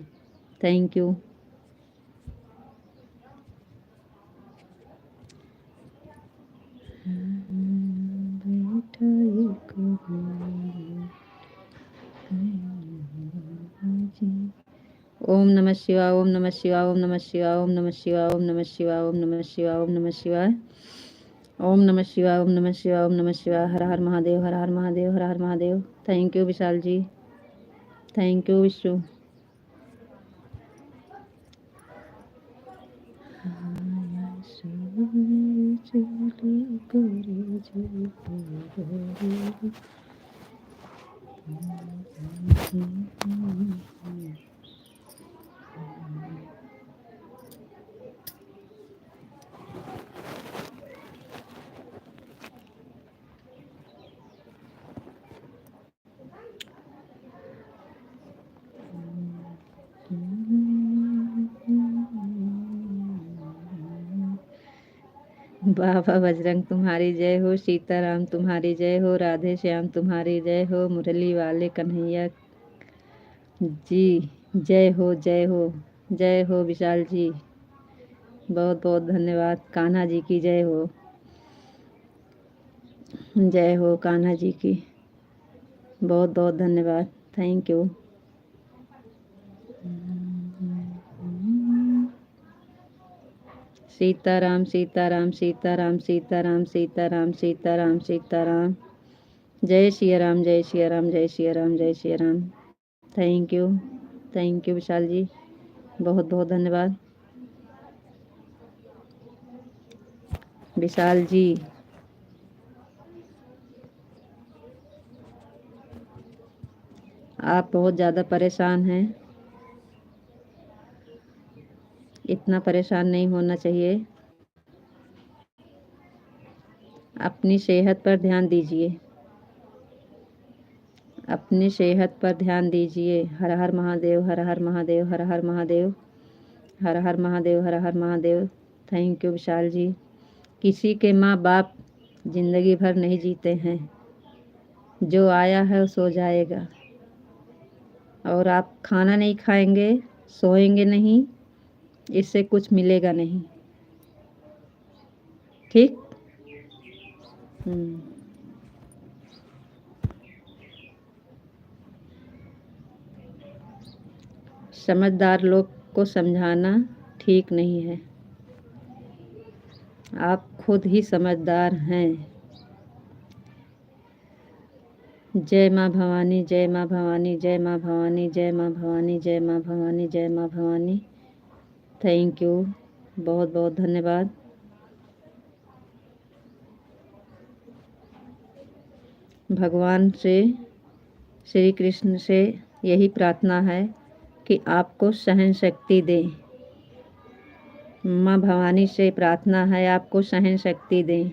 Thank you. ओम नमः शिवाय, ओम नमः शिवाय, ओम नमः शिवाय, ओम नमः शिवाय, ओम नमः शिवाय, ओम नमः शिवाय, ओम नमः शिवाय, ओम नमः शिवाय, ओम नमः शिवाय, ओम नमः शिवाय। हर हर महादेव, हर हर महादेव, हर हर Mahadev. Thank you Vishal ji. Thank you Vishu. बाबा बजरंग तुम्हारी जय हो, सीताराम तुम्हारी जय हो, राधे श्याम तुम्हारी जय हो, मुरली वाले कन्हैया जी जय हो, जय हो, जय हो विशाल जी। बहुत बहुत धन्यवाद। कान्हा जी की जय हो, जय हो कान्हा जी की। बहुत बहुत धन्यवाद। Thank you. सीताराम, सीताराम, सीताराम, सीताराम, सीताराम, सीताराम, सीताराम। जय श्री राम, जय श्री राम, जय श्री राम, जय Shri Ram. Thank you. Thank you Vishal ji. बहुत बहुत धन्यवाद विशाल जी। आप बहुत ज़्यादा परेशान हैं। इतना परेशान नहीं होना चाहिए। अपनी सेहत पर ध्यान दीजिए। अपनी सेहत पर ध्यान दीजिए। हर हर महादेव, हर हर महादेव, हर हर महादेव, हर हर महादेव, हर हर महादेव। थैंक यू विशाल जी। किसी के माँ बाप जिंदगी भर नहीं जीते हैं। जो आया है वो सो जाएगा। और आप खाना नहीं खाएंगे, सोएंगे नहीं, इससे कुछ मिलेगा नहीं। ठीक। समझदार लोग को समझाना ठीक नहीं है। आप खुद ही समझदार हैं। जय माँ भवानी, जय माँ भवानी, जय माँ भवानी, जय माँ भवानी, जय माँ भवानी, जय माँ भवानी। Thank you. बहुत बहुत धन्यवाद। भगवान से, श्री कृष्ण से यही प्रार्थना है कि आपको सहन शक्ति दें। माँ भवानी से प्रार्थना है आपको सहन शक्ति दें।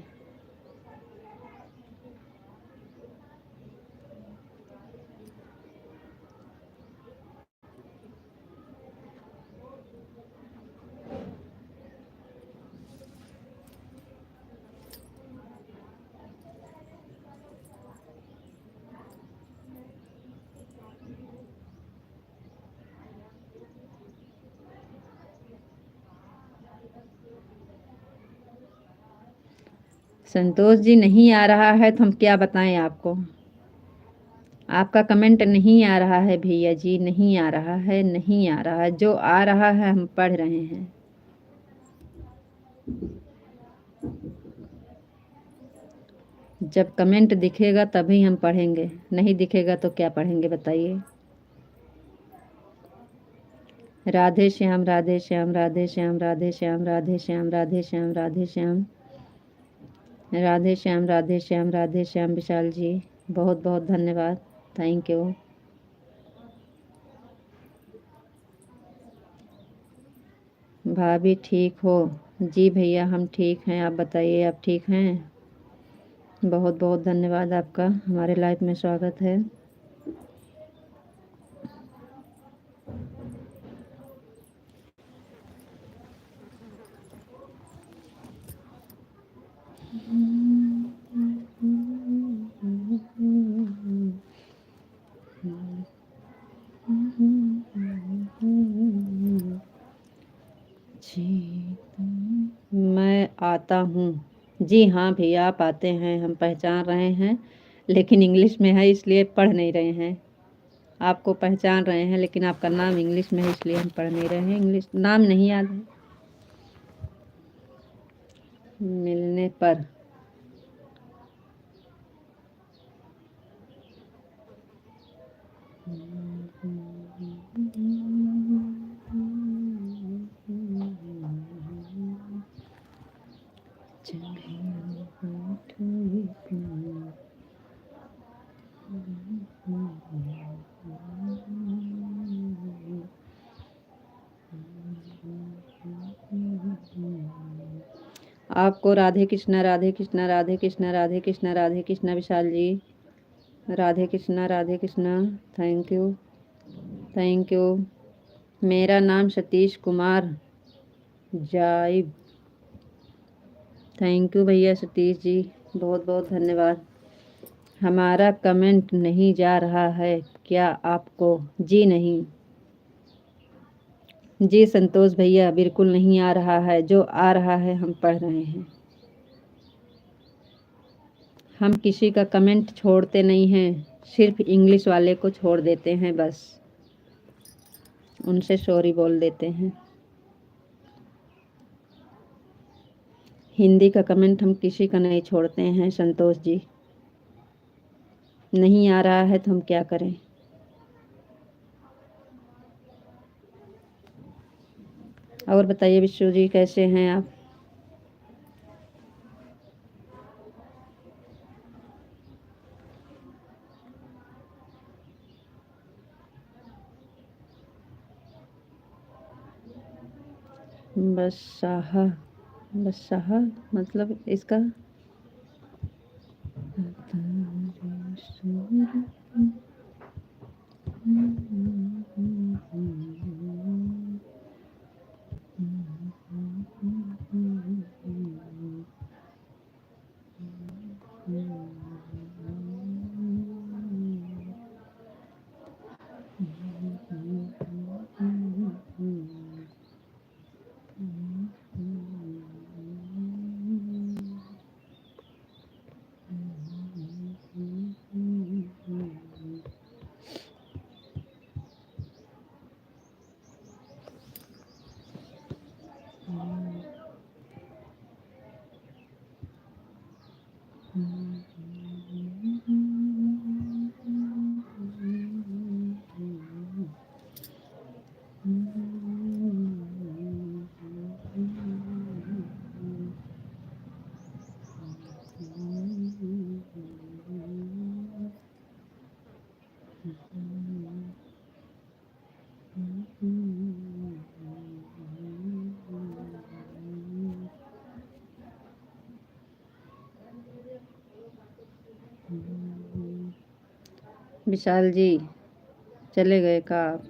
संतोष जी नहीं आ रहा है तो हम क्या बताएं आपको। आपका कमेंट नहीं आ रहा है भैया जी, नहीं आ रहा है, नहीं आ रहा है। जो आ रहा है हम पढ़ रहे हैं। जब कमेंट दिखेगा तभी हम पढ़ेंगे, नहीं दिखेगा तो क्या पढ़ेंगे बताइए। राधे श्याम, राधे श्याम, राधे श्याम, राधे श्याम, राधे श्याम, राधे श्याम, राधे श्याम, राधे श्याम, राधे श्याम, राधे श्याम। विशाल जी बहुत बहुत धन्यवाद। Thank you. भाभी ठीक हो? जी भैया हम ठीक हैं, आप बताइए आप ठीक हैं? बहुत बहुत धन्यवाद आपका, हमारे लाइफ में स्वागत है। मैं आता हूँ। जी हाँ भैया आप आते हैं, हम पहचान रहे हैं, लेकिन इंग्लिश में है इसलिए पढ़ नहीं रहे हैं। आपको पहचान रहे हैं लेकिन आपका नाम इंग्लिश में है इसलिए हम पढ़ नहीं रहे हैं, इंग्लिश नाम नहीं याद है। मिलने पर आपको Radhe Krishna Radhe Krishna Radhe Krishna Radhe Krishna Radhe Krishna Vishal ji, Radhe Krishna Radhe Krishna. Thank you thank you. मेरा नाम सतीश कुमार जाइब। थैंक यू भैया सतीश जी, बहुत बहुत धन्यवाद। हमारा कमेंट नहीं जा रहा है क्या आपको? जी नहीं। जी संतोष भैया बिल्कुल नहीं आ रहा है, जो आ रहा है हम पढ़ रहे हैं। हम किसी का कमेंट छोड़ते नहीं हैं, सिर्फ इंग्लिश वाले को छोड़ देते हैं, बस उनसे सॉरी बोल देते हैं। हिंदी का कमेंट हम किसी का नहीं छोड़ते हैं संतोष जी। नहीं आ रहा है तो हम क्या करें। और बताइए विश्व जी कैसे हैं आप? बसाहा बसाहा मतलब इसका विशाल जी चले गए का आप?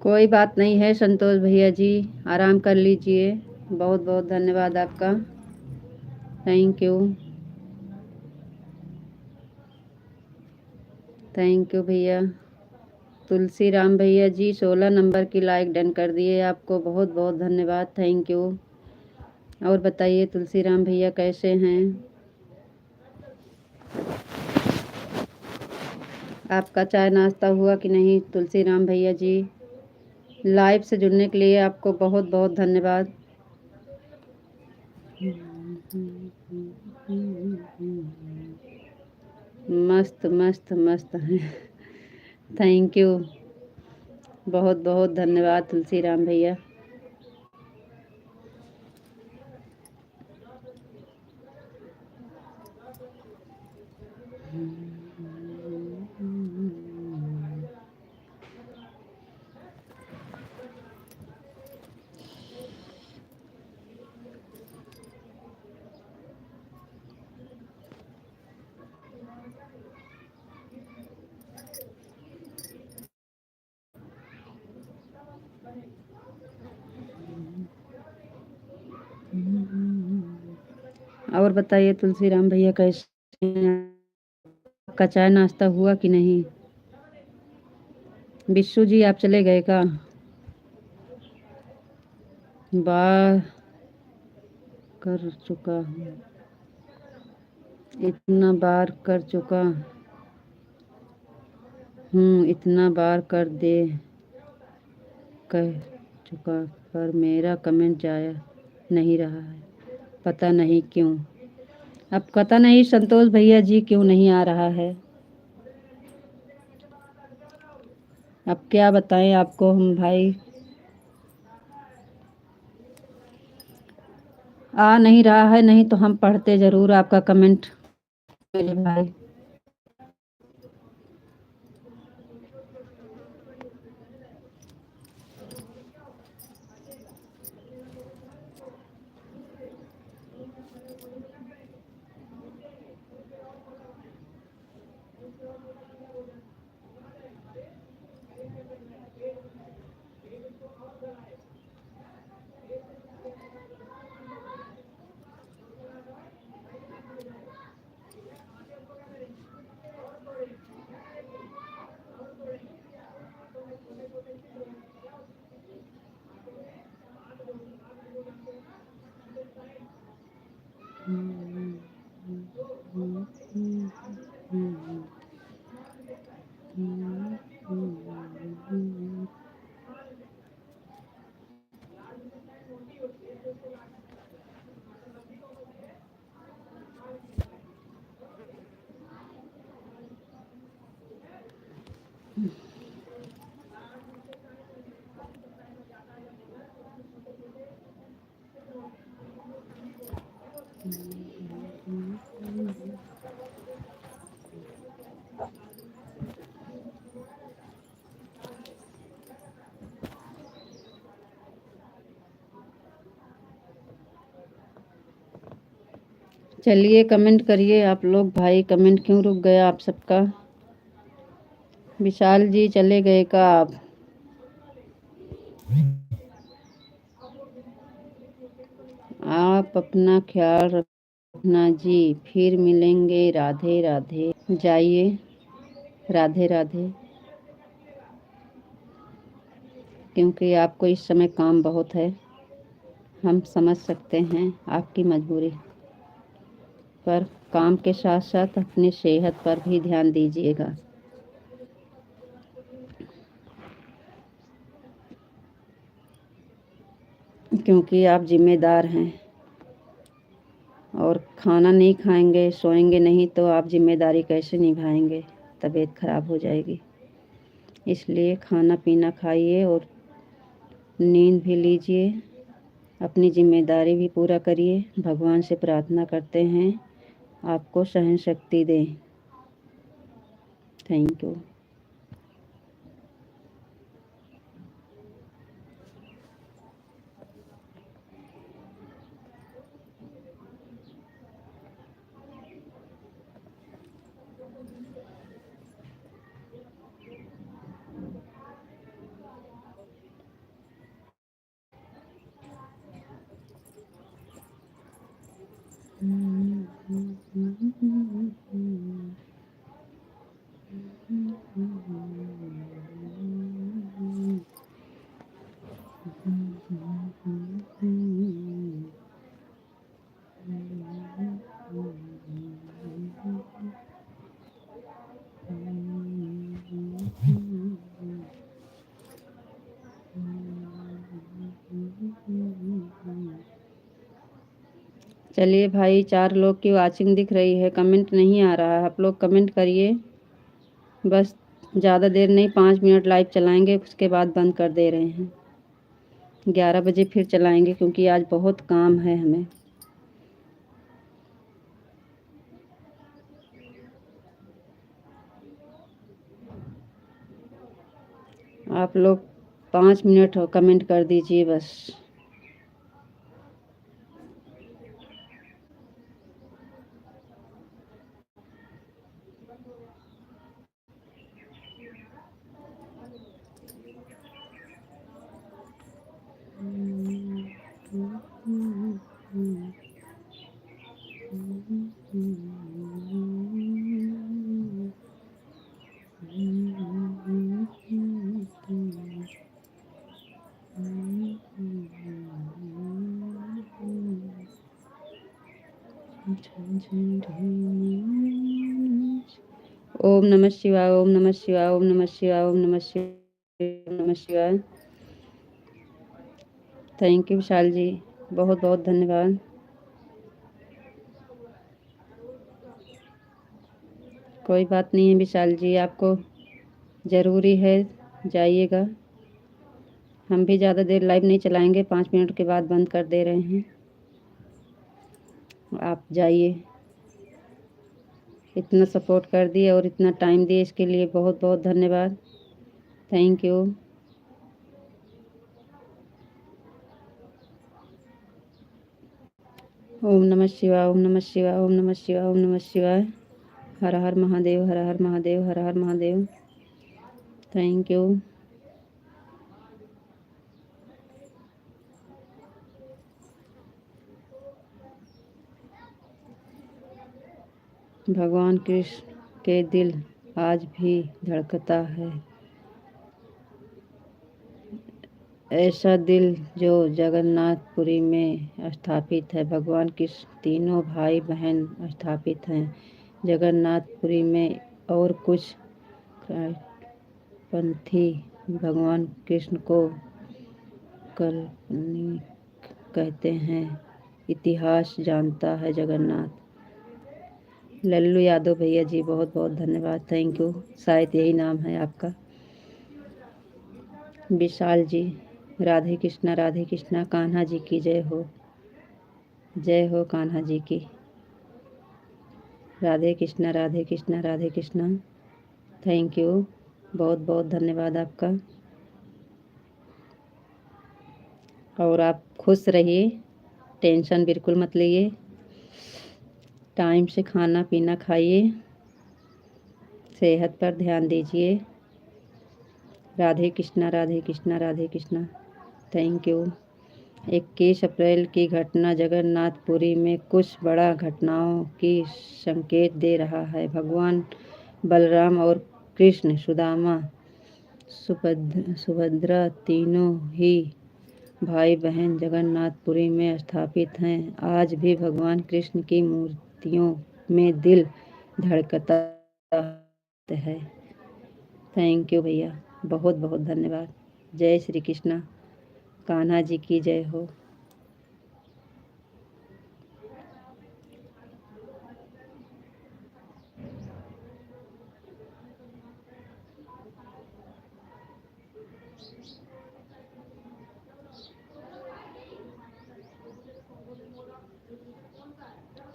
कोई बात नहीं है संतोष भैया जी, आराम कर लीजिए। बहुत बहुत धन्यवाद आपका, थैंक यू थैंक यू भैया। तुलसी राम भैया जी 16 नंबर की लाइक डन कर दिए, आपको बहुत बहुत धन्यवाद, थैंक यू। और बताइए तुलसी राम भैया कैसे हैं? आपका चाय नाश्ता हुआ कि नहीं तुलसी राम भैया जी? लाइव से जुड़ने के लिए आपको बहुत बहुत धन्यवाद। मस्त मस्त मस्त हैं। थैंक यू, बहुत बहुत धन्यवाद तुलसी राम भैया। और बताइए तुलसी राम भैया कैसे हैं? आपका चाय नाश्ता हुआ कि नहीं? बिच्छू जी आप चले गए का? बार कर चुका हूँ, इतना बार कर चुका हूँ, इतना बार कर दे कह चुका, पर मेरा कमेंट जाया नहीं रहा है, पता नहीं क्यों। अब पता नहीं संतोष भैया जी क्यों नहीं आ रहा है। अब क्या बताएं आपको हम भाई, आ नहीं रहा है, नहीं तो हम पढ़ते ज़रूर आपका कमेंट मेरे भाई। चलिए कमेंट करिए आप लोग भाई, कमेंट क्यों रुक गया आप सबका? विशाल जी चले गए का आप? आप अपना ख्याल रखना जी, फिर मिलेंगे, राधे राधे। जाइए, राधे राधे, क्योंकि आपको इस समय काम बहुत है, हम समझ सकते हैं आपकी मजबूरी, पर काम के साथ साथ अपनी सेहत पर भी ध्यान दीजिएगा, क्योंकि आप जिम्मेदार हैं और खाना नहीं खाएंगे, सोएंगे नहीं तो आप जिम्मेदारी कैसे निभाएंगे? तबीयत खराब हो जाएगी। इसलिए खाना पीना खाइए और नींद भी लीजिए, अपनी जिम्मेदारी भी पूरा करिए। भगवान से प्रार्थना करते हैं आपको सहन शक्ति दें। Thank you. चलिए भाई, 4 लोग की वॉचिंग दिख रही है, कमेंट नहीं आ रहा है। आप लोग कमेंट करिए। बस ज़्यादा देर नहीं, 5 मिनट लाइव चलाएंगे, उसके बाद बंद कर दे रहे हैं। 11 बजे फिर चलाएंगे, क्योंकि आज बहुत काम है हमें। आप लोग 5 मिनट हो, कमेंट कर दीजिए बस। ओम नमः शिवाय, ओम नमः शिवाय, ओम नमः शिवाय, ओम नमः शिवाय, ओम नमः शिवाय। थैंक यू विशाल जी, बहुत बहुत धन्यवाद। कोई बात नहीं है विशाल जी, आपको ज़रूरी है, जाइएगा। हम भी ज़्यादा देर लाइव नहीं चलाएंगे, 5 मिनट के बाद बंद कर दे रहे हैं। आप जाइए। इतना सपोर्ट कर दिए और इतना टाइम दिए, इसके लिए बहुत बहुत धन्यवाद। Thank you. ओम नमः शिवाय, ओम नमः शिवाय, ओम नमः शिवाय, ओम नमः शिवाय। हर हर महादेव, हर हर महादेव, हर हर महादेव। Thank you. भगवान कृष्ण के दिल आज भी धड़कता है, ऐसा दिल जो जगन्नाथपुरी में स्थापित है। भगवान कृष्ण तीनों भाई बहन स्थापित हैं जगन्नाथपुरी में, और कुछ पंथी भगवान कृष्ण को काल्पनिक कहते हैं। इतिहास जानता है जगन्नाथ। लल्लू यादव भैया जी, बहुत बहुत धन्यवाद, थैंक यू। शायद यही नाम है आपका। विशाल जी, राधे कृष्णा, कान्हा जी की जय हो, जय हो कान्हा जी की। राधे कृष्णा, राधे कृष्णा, राधे कृष्णा। थैंक यू, बहुत बहुत धन्यवाद आपका। और आप खुश रहिए, टेंशन बिल्कुल मत लीजिए, टाइम से खाना पीना खाइए, सेहत पर ध्यान दीजिए। राधे कृष्णा, राधे कृष्णा, राधे कृष्णा। Thank you. 21 अप्रैल की घटना जगन्नाथपुरी में कुछ बड़ा घटनाओं की संकेत दे रहा है। भगवान बलराम और कृष्ण, सुदामा, सुभद्रा तीनों ही भाई बहन जगन्नाथपुरी में स्थापित हैं। आज भी भगवान कृष्ण की मूर्तियों में दिल धड़कता है। थैंक यू भैया, बहुत बहुत धन्यवाद। जय श्री कृष्णा, कान्हा जी की जय हो।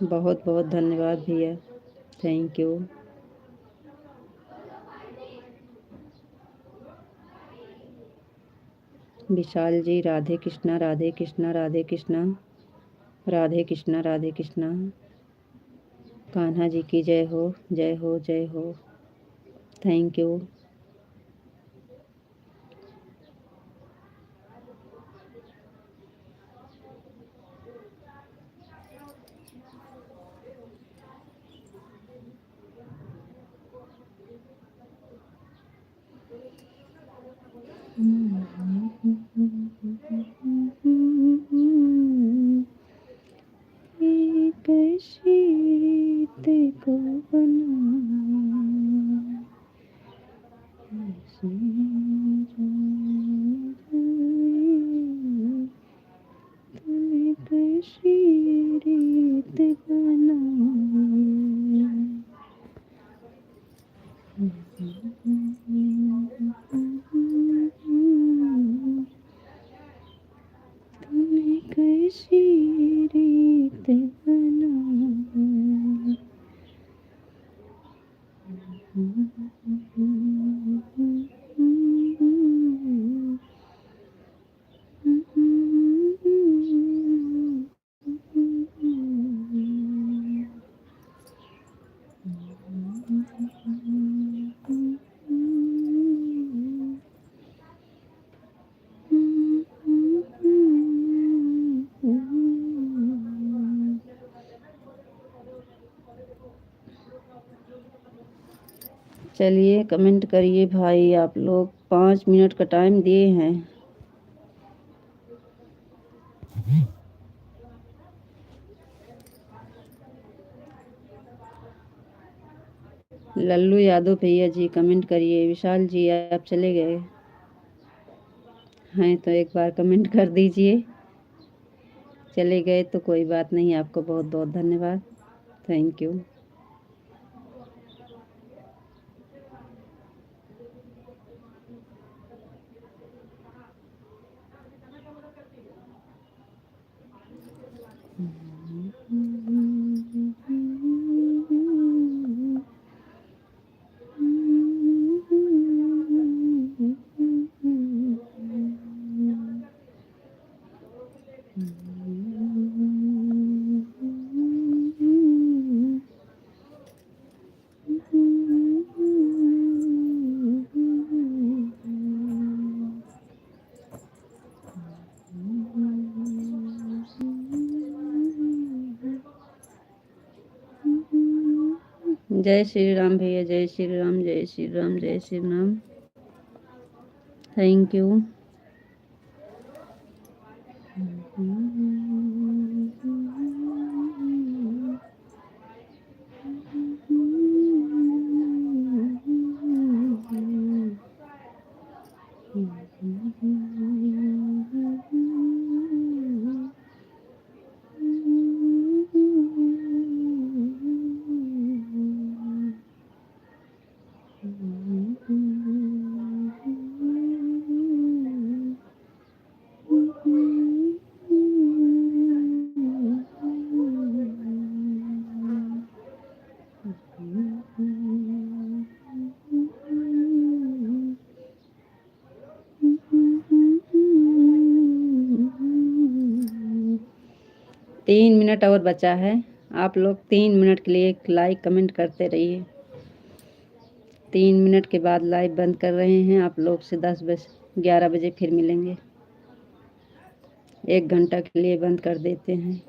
बहुत बहुत धन्यवाद भैया, थैंक यू। विशाल जी, राधे कृष्णा, राधे कृष्णा, राधे कृष्णा, राधे कृष्णा, राधे कृष्णा। कान्हा जी की जय हो, जय हो, जय हो। Thank you. कैसी रीत को कैसी चलिए कमेंट करिए भाई, आप लोग 5 मिनट का टाइम दिए हैं। लल्लू यादव भैया जी कमेंट करिए। विशाल जी आप चले गए हैं तो एक बार कमेंट कर दीजिए। चले गए तो कोई बात नहीं, आपको बहुत बहुत धन्यवाद, थैंक यू। जय श्री राम भैया, जय श्री राम, जय श्री राम, जय श्री राम, थैंक यू। तीन मिनट और बचा है। आप लोग 3 मिनट के लिए एक लाइक कमेंट करते रहिए। 3 मिनट के बाद लाइव बंद कर रहे हैं। आप लोग से 11 बजे फिर मिलेंगे। 1 घंटा के लिए बंद कर देते हैं।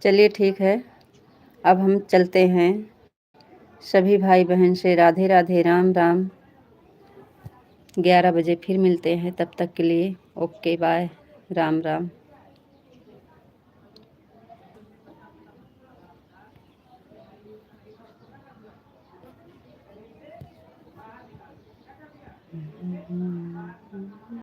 चलिए ठीक है, अब हम चलते हैं। सभी भाई बहन से राधे राधे, राम राम। 11 बजे फिर मिलते हैं, तब तक के लिए ओके बाय, राम राम।